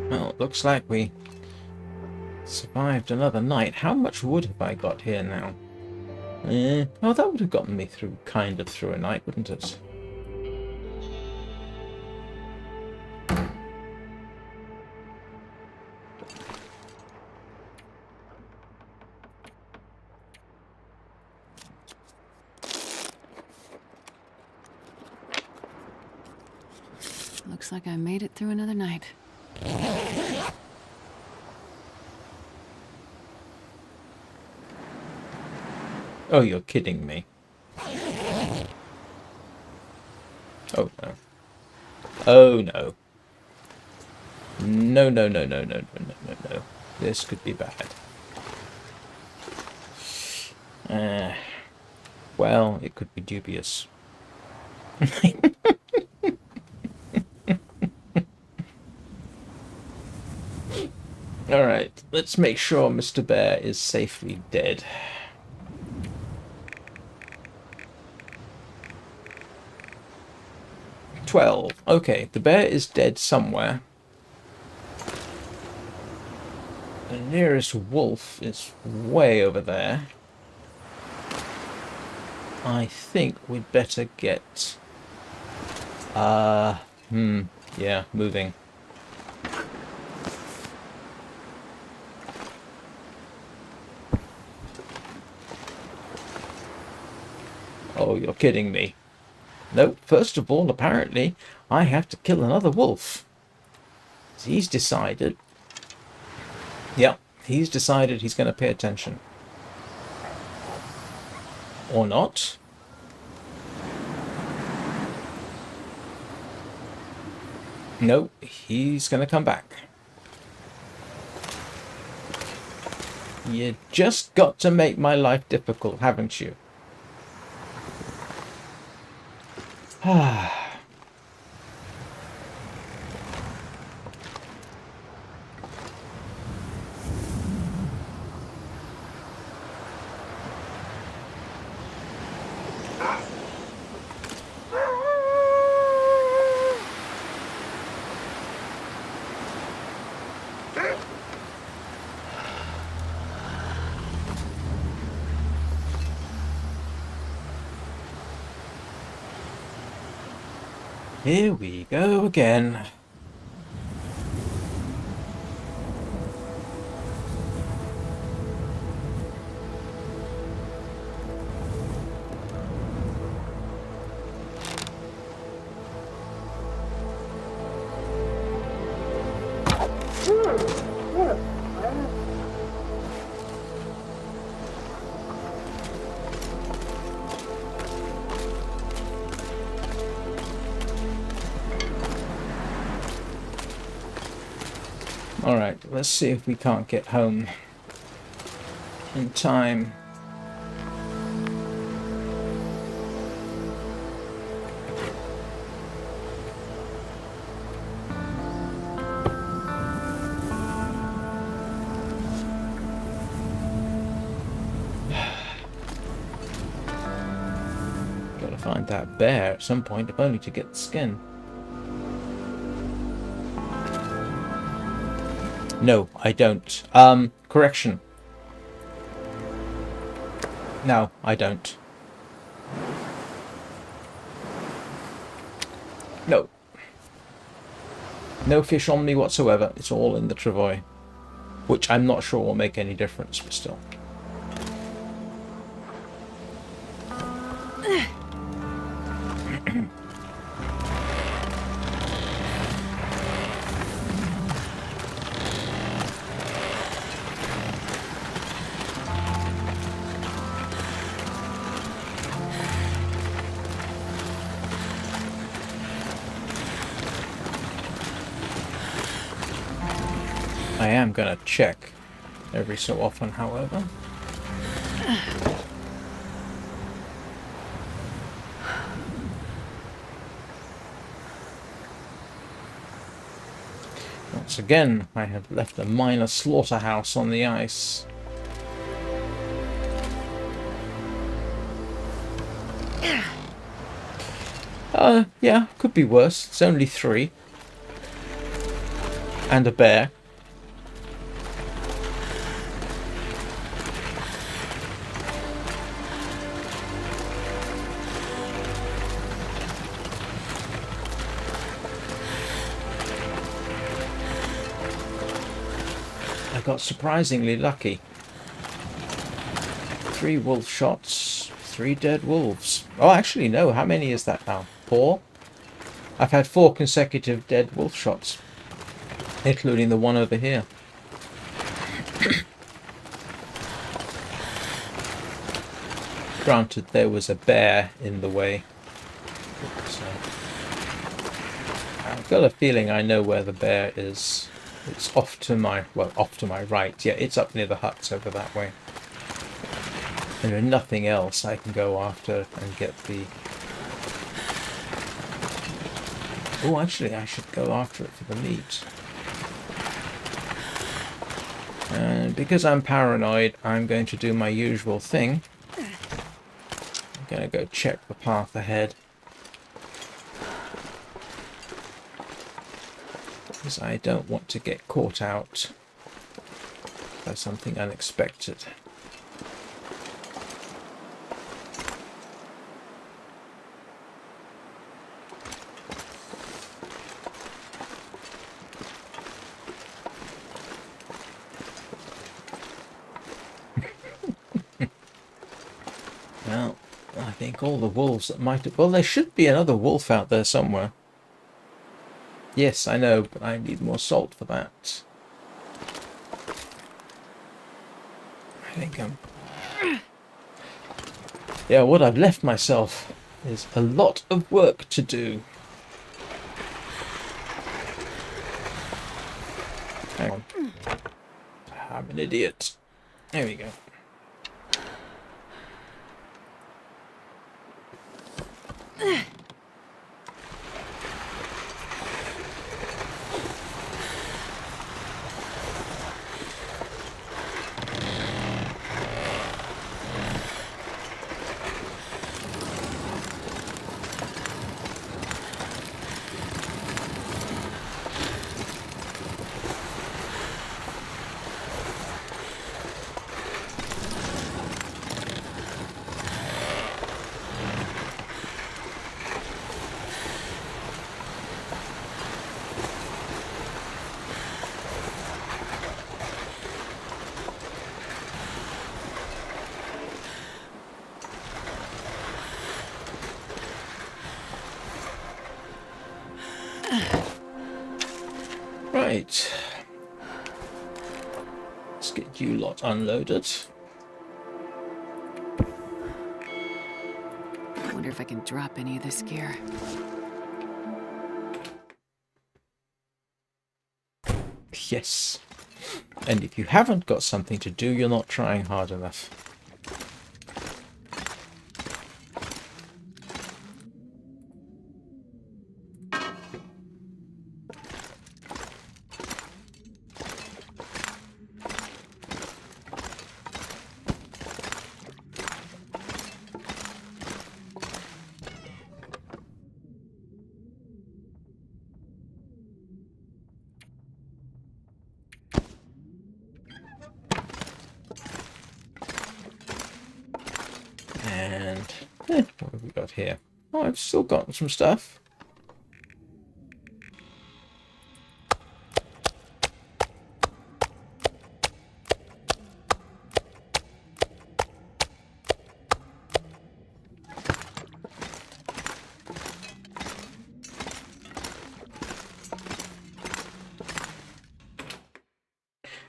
Well, it looks like we survived another night. How much wood have I got here now? Oh, that would have gotten me through a night, wouldn't it? Looks like I made it through another night. Oh, you're kidding me. Oh, no. Oh, no. No, no, no, no, no, no, no, no, no. This could be bad. Well, it could be dubious. Alright, let's make sure Mr. Bear is safely dead. Okay, the bear is dead somewhere. The nearest wolf is way over there. I think we'd better get... yeah, moving. Oh, you're kidding me. Nope, first of all, apparently, I have to kill another wolf. He's decided... Yep, he's decided he's going to pay attention. Or not. Nope, he's going to come back. You just got to make my life difficult, haven't you? Here we go again. Alright, let's see if we can't get home in time. Gotta find that bear at some point, if only to get the skin. No, I don't. Correction. No, I don't. No. No fish on me whatsoever. It's all in the travois. Which I'm not sure will make any difference, but still. I am going to check every so often, however. Once again, I have left a minor slaughterhouse on the ice. Yeah, could be worse. It's only 3. And a bear. I got surprisingly lucky. 3 wolf shots, 3 dead wolves. Oh, actually, no. How many is that now? 4? I've had 4 consecutive dead wolf shots, including the one over here. Granted, there was a bear in the way. So I've got a feeling I know where the bear is. It's off to my right. Yeah, it's up near the huts over that way. And there's nothing else I can go after and get the... Oh, actually, I should go after it for the meat. And because I'm paranoid, I'm going to do my usual thing. I'm going to go check the path ahead. Because I don't want to get caught out by something unexpected. Well, I think all the wolves that might have... Well, there should be another wolf out there somewhere. Yes, I know, but I need more salt for that. I think I'm... Yeah, what I've left myself is a lot of work to do. Hang on. I'm an idiot. There we go. Right. Let's get you lot unloaded. I wonder if I can drop any of this gear. Yes. And if you haven't got something to do, you're not trying hard enough. And what have we got here? Oh, I've still got some stuff.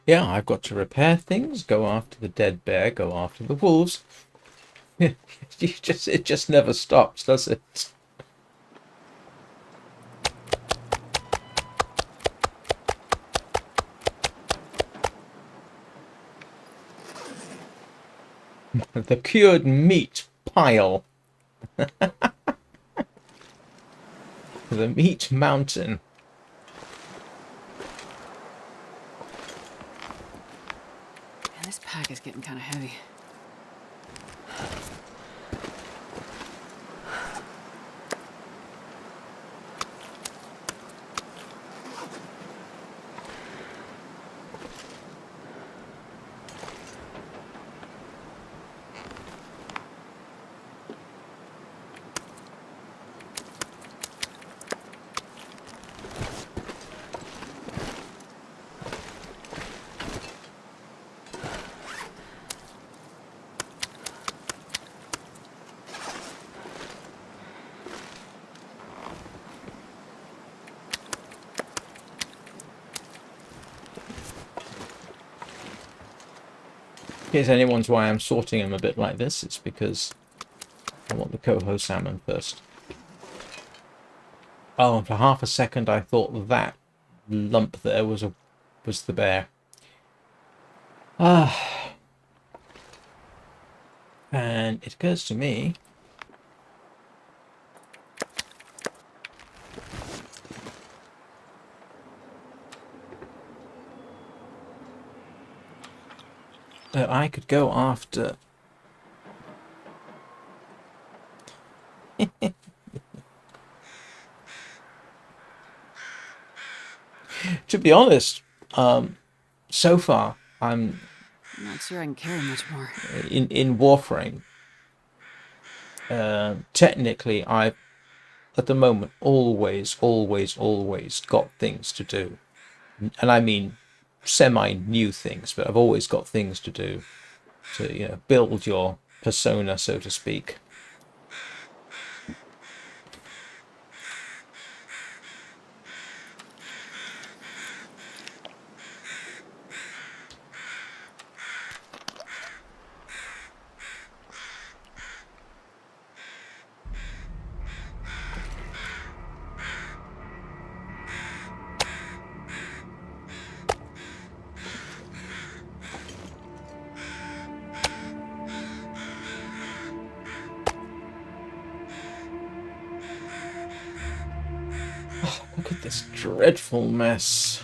Yeah, I've got to repair things, go after the dead bear, go after the wolves. It just never stops, does it? The cured meat pile. The meat mountain. Man, this pack is getting kind of heavy. case anyone's why I'm sorting them a bit like this, it's because I want the coho salmon first. Oh, and for half a second I thought that lump there was the bear. Ah. And it occurs to me that I could go after... To be honest, so far I'm not sure I can carry much more. in Warframe. Technically, I've at the moment always got things to do, and I mean semi-new things, but I've always got things to do to build your persona, so to speak. Look at this dreadful mess.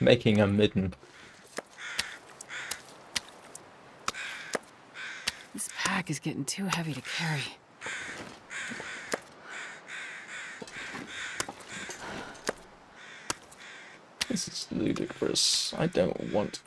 Making a midden. This pack is getting too heavy to carry. This is ludicrous. I don't want...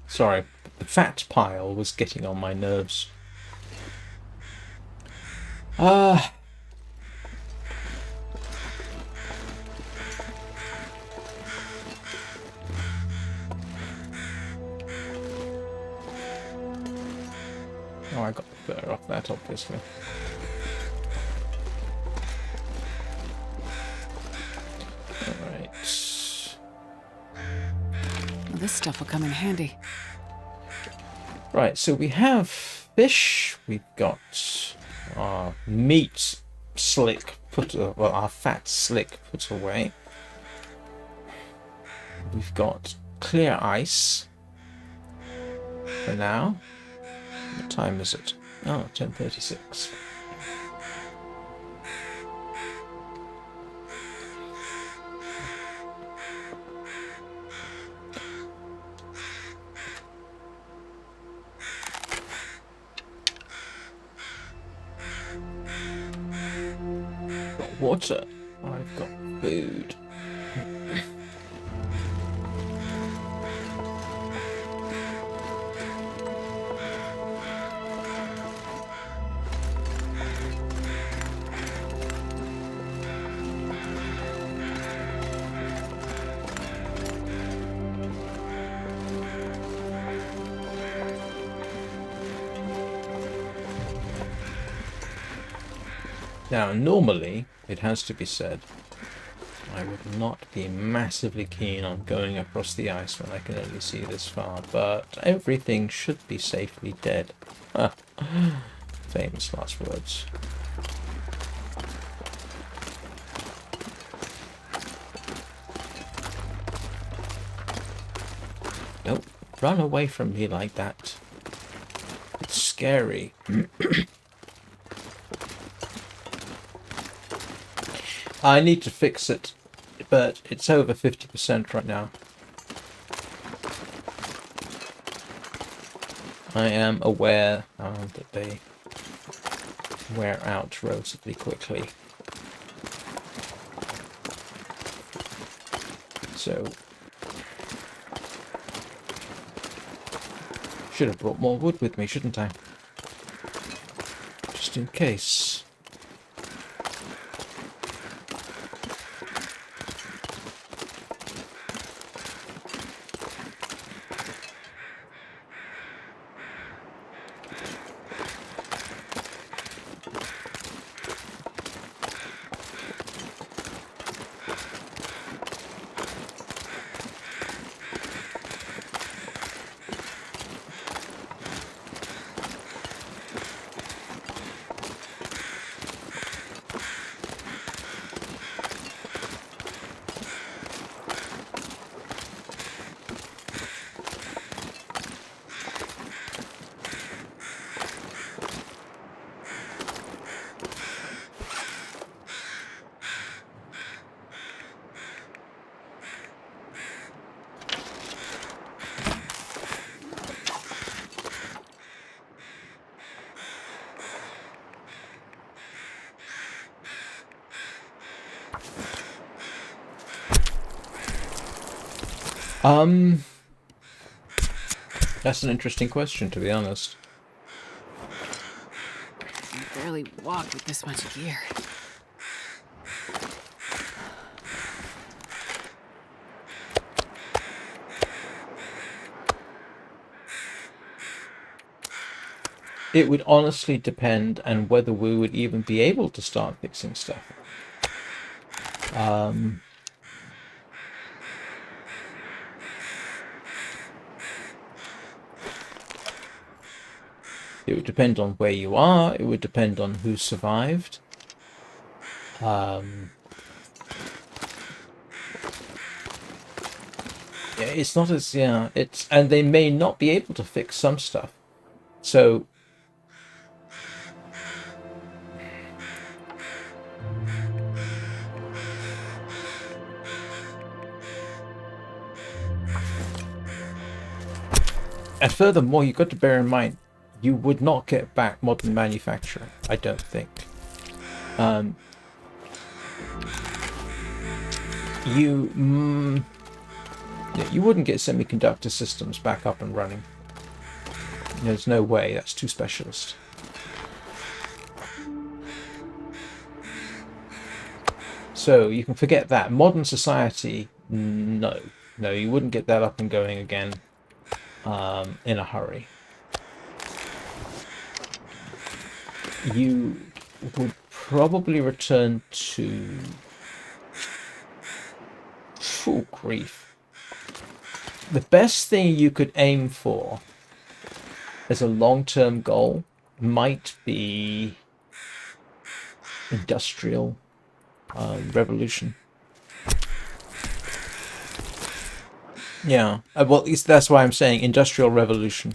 Sorry, the fat pile was getting on my nerves. Oh, I got better off that, obviously. Alright. Well, this stuff will come in handy. Right, so we have fish, we've got our meat slick our fat slick put away. We've got clear ice for now. What time is it? Oh, 10:36. Got water. I've got food. Now, normally, it has to be said, I would not be massively keen on going across the ice when I can only see this far, but everything should be safely dead. Famous last words. Don't run away from me like that. It's scary. I need to fix it, but it's over 50% right now. I am aware that they wear out relatively quickly. So, should have brought more wood with me, shouldn't I? Just in case. That's an interesting question, to be honest. I can barely walk with this much gear. It would honestly depend on whether we would even be able to start fixing stuff. It would depend on where you are. It would depend on who survived. Yeah, it's not as, yeah, it's, and they may not be able to fix some stuff. So, and furthermore, you've got to bear in mind, you would not get back modern manufacturing, I don't think. You wouldn't get semiconductor systems back up and running. There's no way, that's too specialist. So you can forget that. Modern society, no. No, you wouldn't get that up and going again in a hurry. You would probably return to... Oh, grief. The best thing you could aim for as a long-term goal might be industrial revolution. Yeah, well, that's why I'm saying industrial revolution.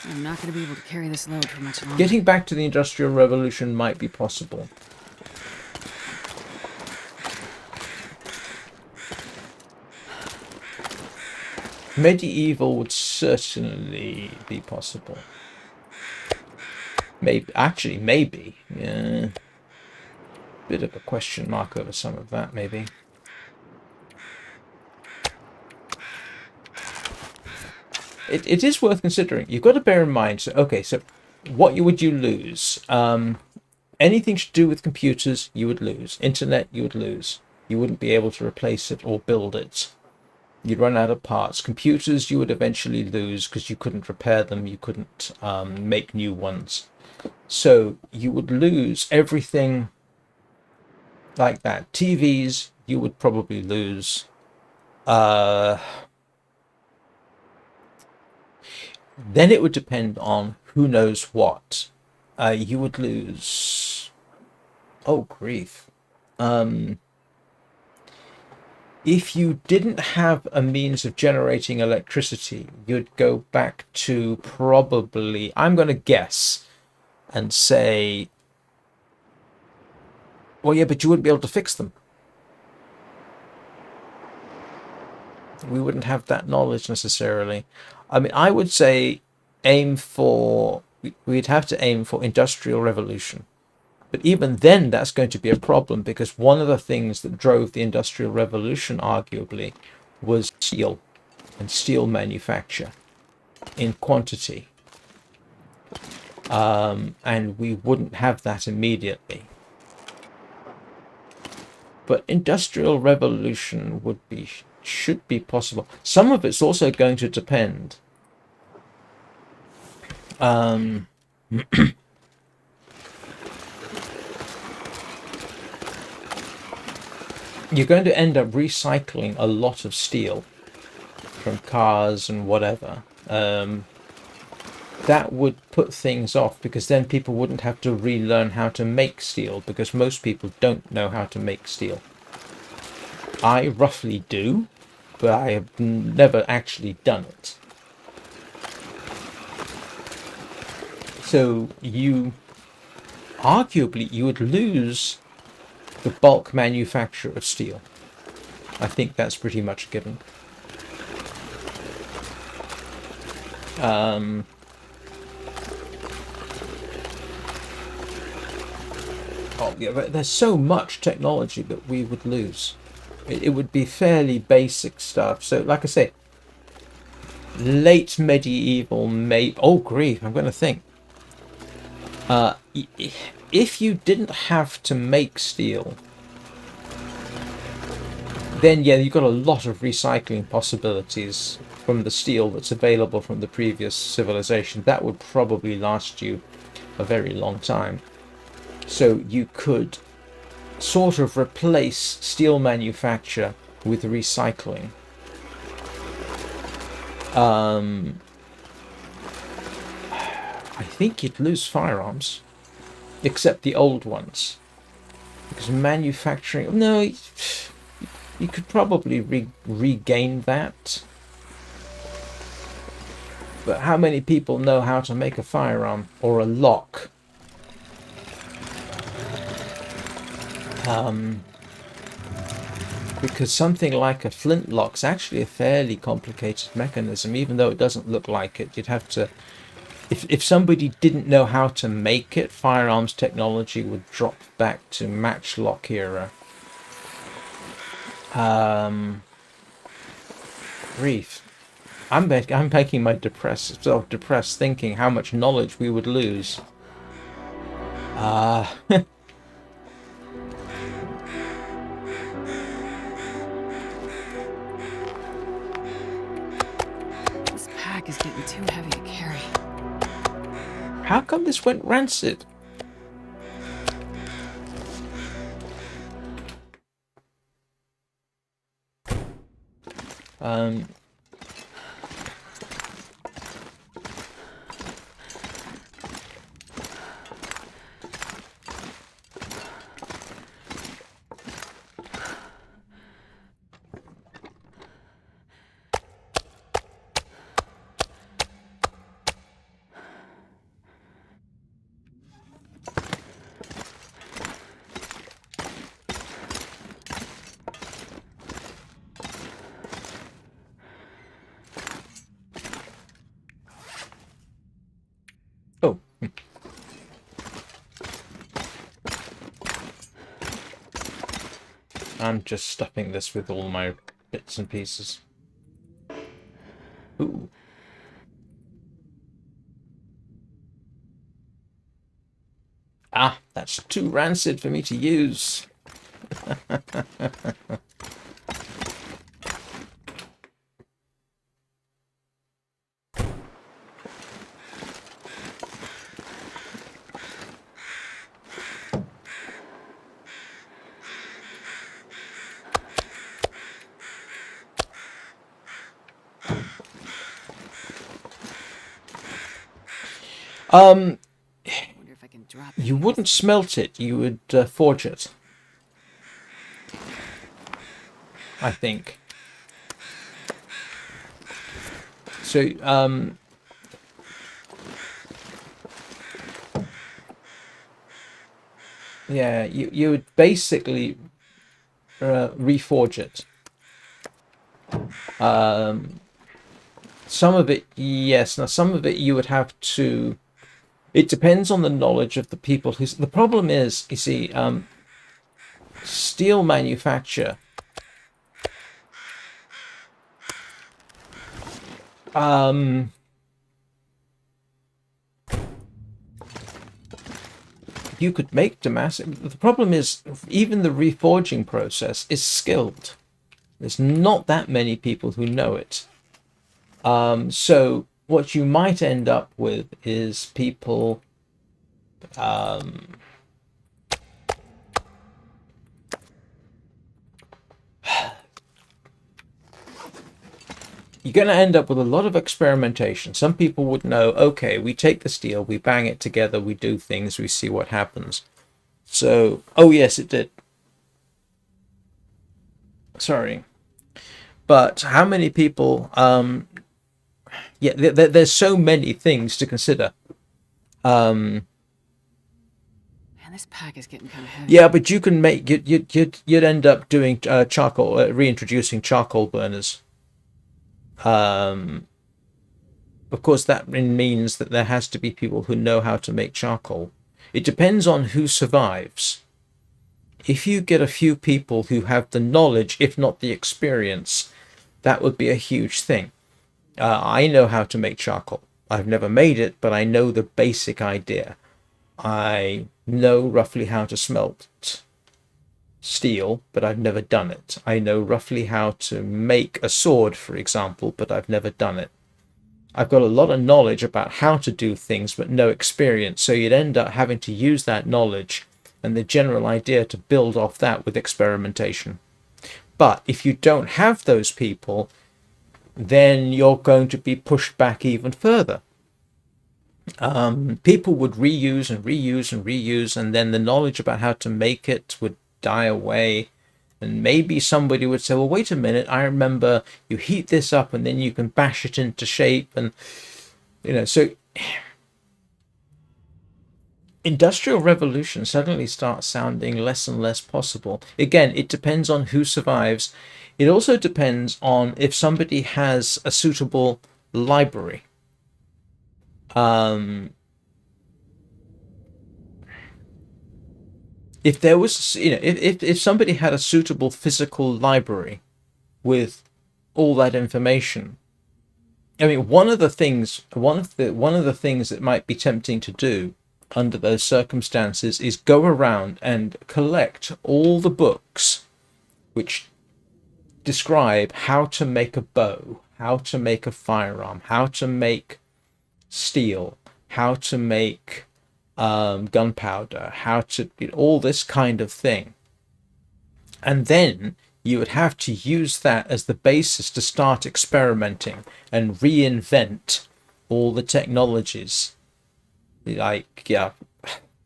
I'm not going to be able to carry this load for much longer. Getting back to the industrial revolution might be possible. Medieval would certainly be possible. Maybe. Yeah. Bit of a question mark over some of that, maybe. It is worth considering. You've got to bear in mind, so what would you lose? Anything to do with computers, you would lose. Internet, you would lose. You wouldn't be able to replace it or build it. You'd run out of parts. Computers, you would eventually lose because you couldn't repair them. You couldn't make new ones. So you would lose everything like that. TVs, you would probably lose. Then it would depend on who knows what. You would lose. Oh, grief. If you didn't have a means of generating electricity, you'd go back to probably, I'm going to guess and say, well, yeah, but you wouldn't be able to fix them. We wouldn't have that knowledge necessarily. I mean, I would say we'd have to aim for industrial revolution. But even then, that's going to be a problem, because one of the things that drove the Industrial Revolution, arguably, was steel and steel manufacture in quantity. And we wouldn't have that immediately. But Industrial Revolution should be possible. Some of it's also going to depend. You're going to end up recycling a lot of steel from cars and whatever. That would put things off, because then people wouldn't have to relearn how to make steel, because most people don't know how to make steel. I roughly do, but I have never actually done it. So arguably you would lose the bulk manufacture of steel. I think that's pretty much given. Oh yeah, but there's so much technology that we would lose. It would be fairly basic stuff. So, like I say, late medieval, oh grief, I'm going to think. If you didn't have to make steel, then yeah, you've got a lot of recycling possibilities from the steel that's available from the previous civilization. That would probably last you a very long time. So you could sort of replace steel manufacture with recycling. I think you'd lose firearms, except the old ones, because manufacturing. No, you could probably regain that. But how many people know how to make a firearm or a lock? Because something like a flintlock's actually a fairly complicated mechanism, even though it doesn't look like it. You'd have to, if somebody didn't know how to make it, firearms technology would drop back to matchlock era. Grief. I'm making myself depressed thinking how much knowledge we would lose. This pack is getting too heavy to carry. How come this went rancid? Oh. I'm just stuffing this with all my bits and pieces. Ooh. Ah, that's too rancid for me to use. Wonder if I can drop You any of wouldn't this. smelt it. You would forge it. I think. So, yeah, you would basically reforge it. Some of it, yes. Now, some of it you would have to. It depends on the knowledge of the people who. The problem is, you see, steel manufacture. You could make Damascus. The problem is, even the reforging process is skilled. There's not that many people who know it. So what you might end up with is people. You're going to end up with a lot of experimentation. Some people would know, okay, we take the steel, we bang it together, we do things, we see what happens. So, oh yes, it did. Sorry. But how many people, yeah, there's so many things to consider. Man, this pack is getting kind of heavy. Yeah, but you can make, you'd end up doing charcoal, reintroducing charcoal burners. Of course, that means that there has to be people who know how to make charcoal. It depends on who survives. If you get a few people who have the knowledge, if not the experience, that would be a huge thing. I know how to make charcoal. I've never made it, but I know the basic idea. I know roughly how to smelt steel, but I've never done it. I know roughly how to make a sword, for example, but I've never done it. I've got a lot of knowledge about how to do things, but no experience. So you'd end up having to use that knowledge and the general idea to build off that with experimentation. But if you don't have those people, then you're going to be pushed back even further. People would reuse and reuse and reuse, and then the knowledge about how to make it would die away. And maybe somebody would say, well, wait a minute, I remember you heat this up and then you can bash it into shape. And, so Industrial Revolution suddenly starts sounding less and less possible. Again, it depends on who survives. It also depends on if somebody has a suitable library. If there was, if somebody had a suitable physical library with all that information, I mean, one of the things that might be tempting to do under those circumstances is go around and collect all the books which describe how to make a bow, how to make a firearm, how to make steel, how to make gunpowder, how to all this kind of thing. And then you would have to use that as the basis to start experimenting and reinvent all the technologies, like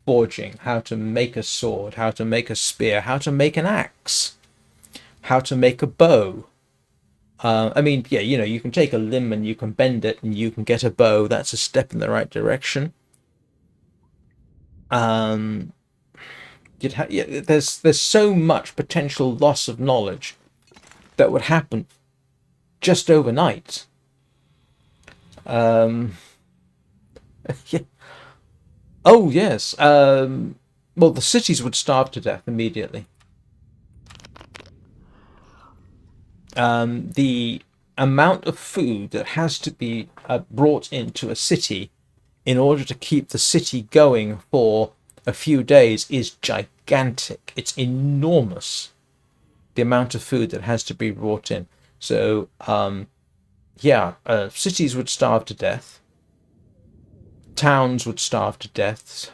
forging, how to make a sword, how to make a spear, how to make an axe, how to make a bow. I mean, you can take a limb and you can bend it and you can get a bow. That's a step in the right direction. There's so much potential loss of knowledge that would happen just overnight. Yeah. Oh yes. Well, the cities would starve to death immediately. The amount of food that has to be brought into a city in order to keep the city going for a few days is gigantic. It's enormous, the amount of food that has to be brought in. So, cities would starve to death. Towns would starve to death.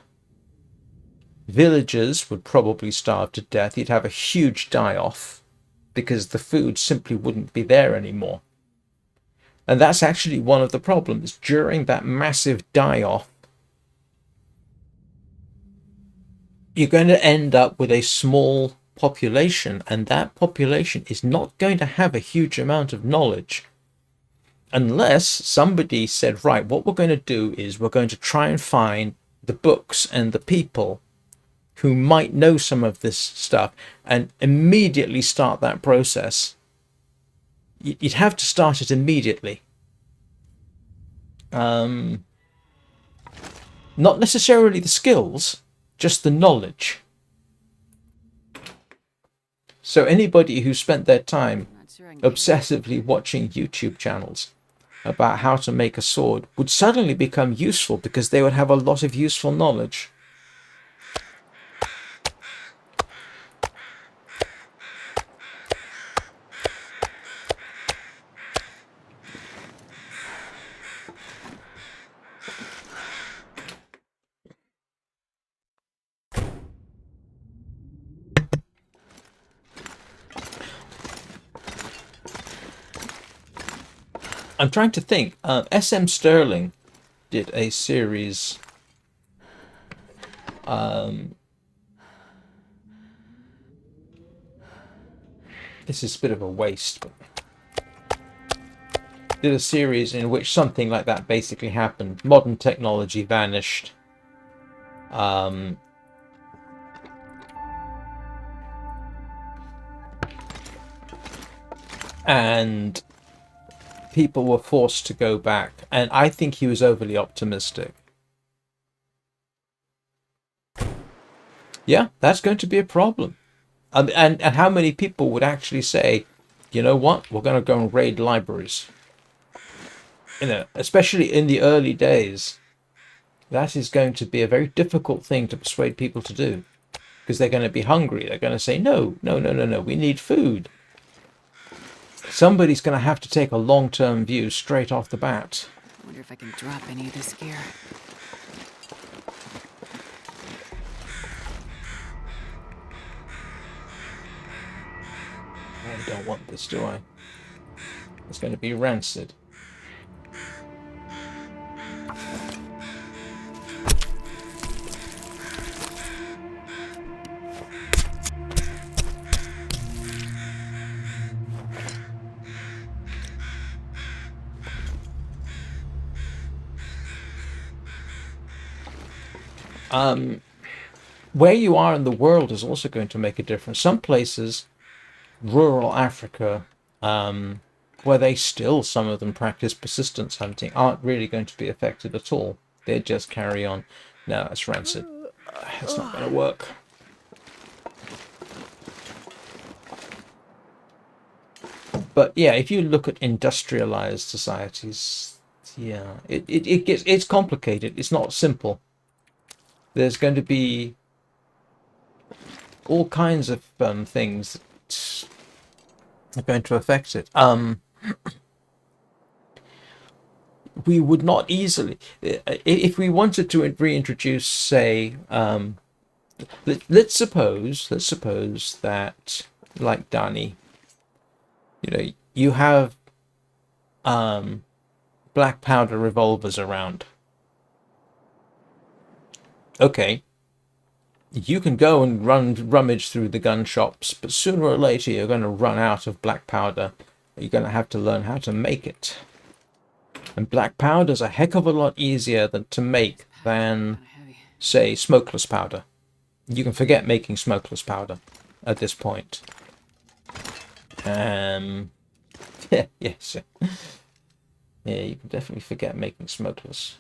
Villages would probably starve to death. You'd have a huge die-off because the food simply wouldn't be there anymore. And that's actually one of the problems. During that massive die-off, you're going to end up with a small population, and that population is not going to have a huge amount of knowledge unless somebody said, right, what we're going to do is we're going to try and find the books and the people who might know some of this stuff and immediately start that process. You'd have to start it immediately. Not necessarily the skills, just the knowledge. So anybody who spent their time obsessively watching YouTube channels about how to make a sword would suddenly become useful because they would have a lot of useful knowledge. I'm trying to think. SM Sterling did a series. This is a bit of a waste, but did a series in which something like that basically happened. Modern technology vanished. And people were forced to go back, and I think he was overly optimistic. Yeah, that's going to be a problem. And how many people would actually say, you know what, we're going to go and raid libraries? You know, especially in the early days, that is going to be a very difficult thing to persuade people to do, because they're going to be hungry. They're going to say, no, we need food. Somebody's going to have to take a long-term view straight off the bat. I wonder if I can drop any of this gear. I don't want this, do I? It's going to be rancid. Where you are in the world is also going to make a difference. Some places, rural Africa, where they still, some of them practice persistence hunting, aren't really going to be affected at all. They just carry on. No, it's rancid. It's not going to work. But yeah, if you look at industrialized societies, yeah, it's complicated. It's not simple. There's going to be all kinds of things that are going to affect it. We would not easily, if we wanted to reintroduce, say, let's suppose that, like Danny, you know, you have black powder revolvers around. Okay, you can go and rummage through the gun shops, but sooner or later you're going to run out of black powder. You're going to have to learn how to make it. And black powder is a heck of a lot easier to make than, say, smokeless powder. You can forget making smokeless powder at this point. Yes. Yeah, you can definitely forget making smokeless.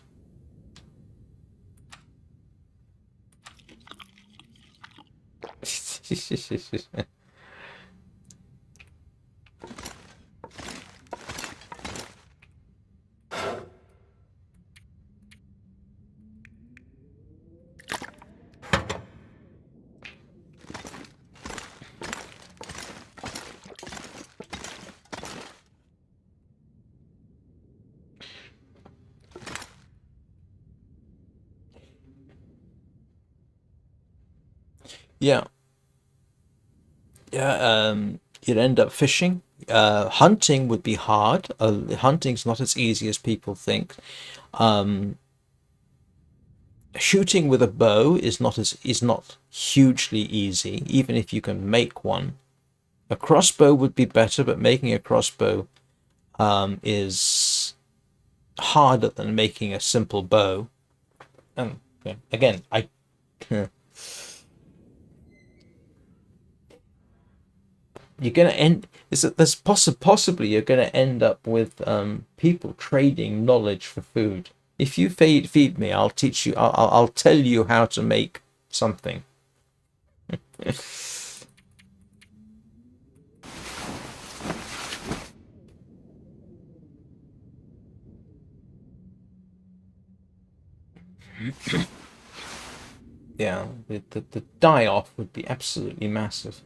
Yeah. Yeah, you'd end up fishing. Hunting would be hard. Hunting's not as easy as people think. Shooting with a bow is not hugely easy, even if you can make one. A crossbow would be better, but making a crossbow is harder than making a simple bow. And again, you're gonna end. There's possibly you're gonna end up with people trading knowledge for food. If you feed me, I'll teach you. I'll tell you how to make something. Yeah, the die-off would be absolutely massive.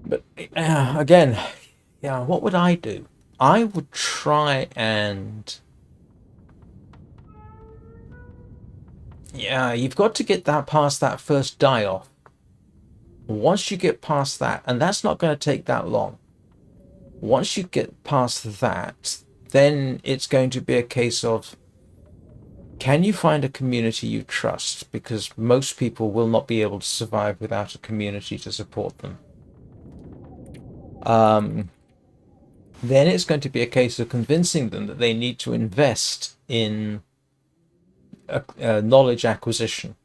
But again, yeah, what would I do? I would try and... Yeah, you've got to get that past that first die-off. Once you get past that, and that's not going to take that long. Once you get past that, then it's going to be a case of, can you find a community you trust? Because most people will not be able to survive without a community to support them. Then it's going to be a case of convincing them that they need to invest in knowledge acquisition,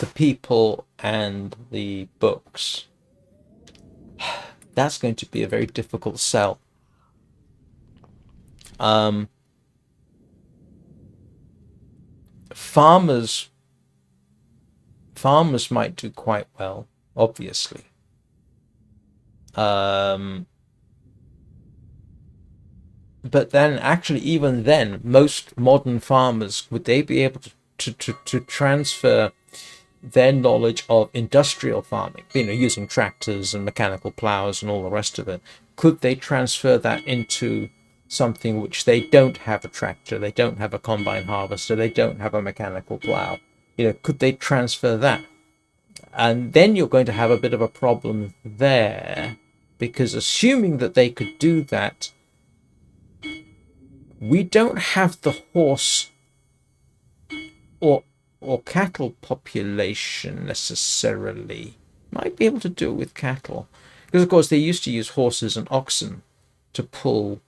the people and the books. That's going to be a very difficult sell. Farmers might do quite well, obviously. But then, actually, even then, most modern farmers, would they be able to transfer their knowledge of industrial farming, using tractors and mechanical plows and all the rest of it? Could they transfer that into something which they don't have a tractor, they don't have a combine harvester, they don't have a mechanical plow? Could they transfer that? And then you're going to have a bit of a problem there, because assuming that they could do that, we don't have the horse or cattle population necessarily. Might be able to do it with cattle, because of course they used to use horses and oxen to pull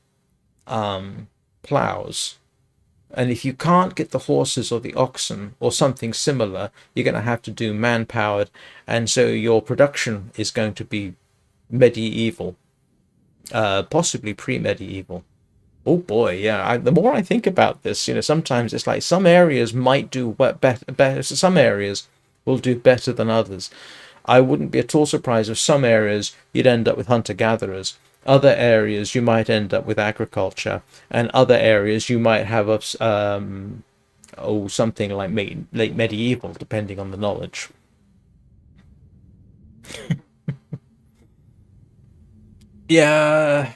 plows. And if you can't get the horses or the oxen or something similar, you're going to have to do man-powered, and so your production is going to be medieval, possibly pre-medieval. Oh boy, yeah. The more I think about this, sometimes it's like some areas might do better. Some areas will do better than others. I wouldn't be at all surprised if some areas you'd end up with hunter-gatherers. Other areas you might end up with agriculture, and other areas you might have something like late medieval, depending on the knowledge. Yeah.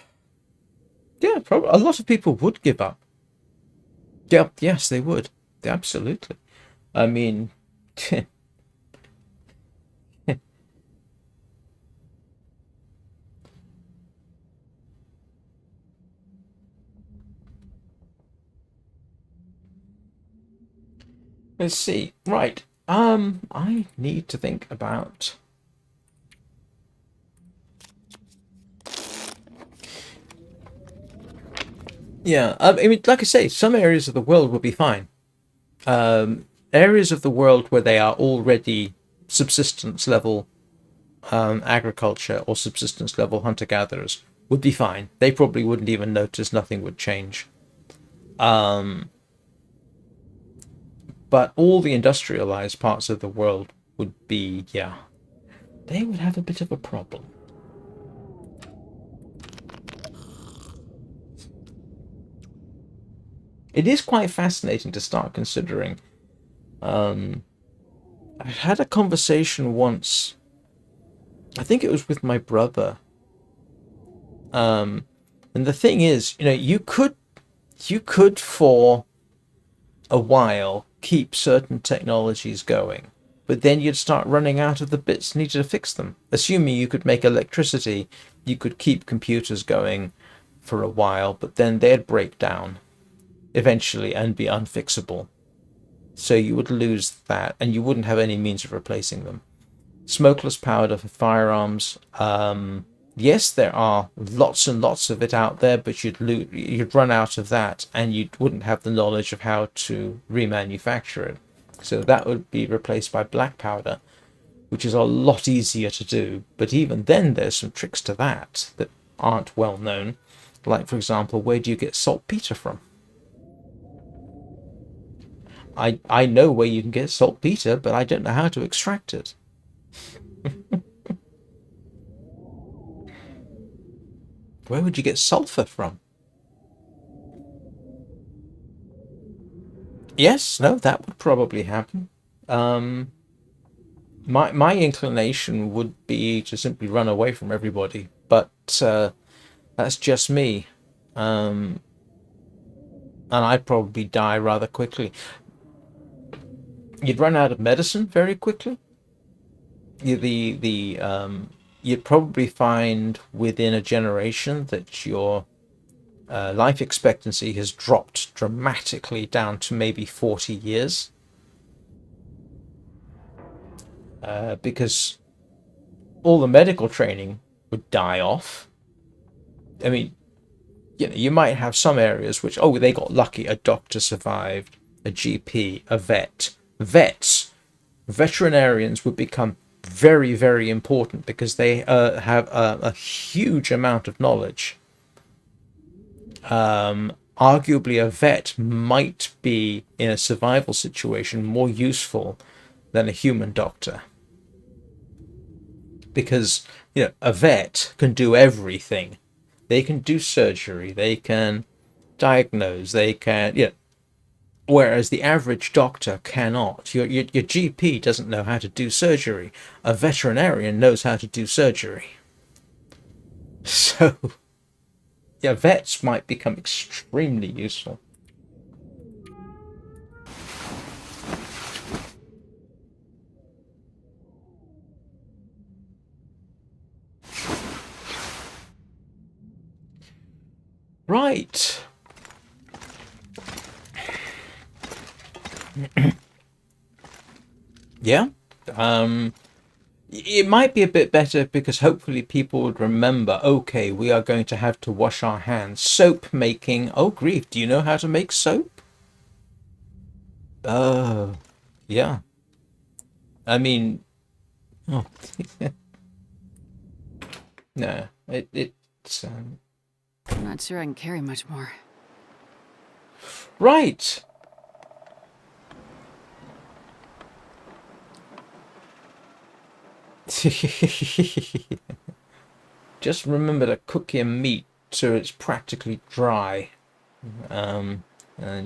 Yeah, probably a lot of people would give up. Yeah, yes, they would. Absolutely. I mean, let's see. Right. I need to think about... Yeah, I mean, like I say, some areas of the world will be fine. Areas of the world where they are already subsistence level agriculture or subsistence level hunter-gatherers would be fine. They probably wouldn't even notice, nothing would change. But all the industrialized parts of the world would be, yeah, they would have a bit of a problem. it is quite fascinating to start considering. I had a conversation once, I think it was with my brother. And the thing is, you could for a while keep certain technologies going, but then you'd start running out of the bits needed to fix them. Assuming you could make electricity, you could keep computers going for a while, but then they'd break down eventually and be unfixable. So you would lose that, and you wouldn't have any means of replacing them. Smokeless powder for firearms. Yes, there are lots and lots of it out there, but you'd run out of that, and you wouldn't have the knowledge of how to remanufacture it. So that would be replaced by black powder, which is a lot easier to do. But even then, there's some tricks to that aren't well known. Like, for example, where do you get saltpeter from? I know where you can get saltpeter, but I don't know how to extract it. Where would you get sulfur from? Yes, no, that would probably happen. My inclination would be to simply run away from everybody, but that's just me. And I'd probably die rather quickly. You'd run out of medicine very quickly. You'd probably find within a generation that your life expectancy has dropped dramatically down to maybe 40 years. Because all the medical training would die off. I mean, you might have some areas which, they got lucky. A doctor survived, a GP, a vet. Veterinarians would become very, very important because they have a huge amount of knowledge. Arguably, a vet might be, in a survival situation, more useful than a human doctor. Because, a vet can do everything. They can do surgery, they can diagnose, they can, whereas the average doctor cannot. Your GP doesn't know how to do surgery. A veterinarian knows how to do surgery. So, vets might become extremely useful. Right. Yeah. It might be a bit better because hopefully people would remember, okay, we are going to have to wash our hands. Soap making. Oh, grief. Do you know how to make soap? Oh, yeah. I mean, oh. No, it's... I'm not sure I can carry much more. Right. Just remember to cook your meat so it's practically dry. And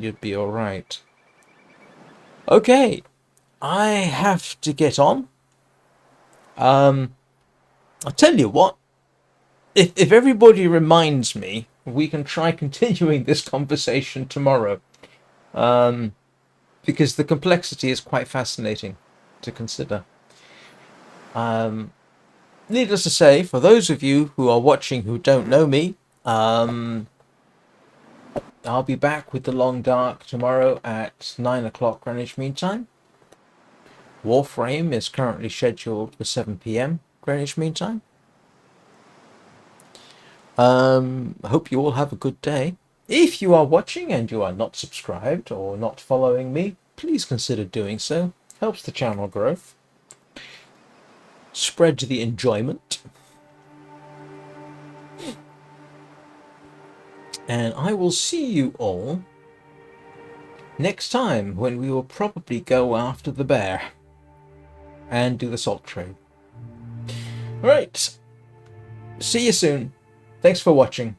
you'd be alright. Okay. I have to get on. I'll tell you what. If everybody reminds me, we can try continuing this conversation tomorrow. Because the complexity is quite fascinating to consider. Needless to say, for those of you who are watching who don't know me, I'll be back with The Long Dark tomorrow at 9 o'clock Greenwich Mean Time. Warframe is currently scheduled for 7 p.m. Greenwich Mean Time. Hope you all have a good day. If you are watching and you are not subscribed or not following me, please consider doing so. Helps the channel grow. Spread the enjoyment. And I will see you all next time when we will probably go after the bear and do the salt trade. Alright. See you soon. Thanks for watching.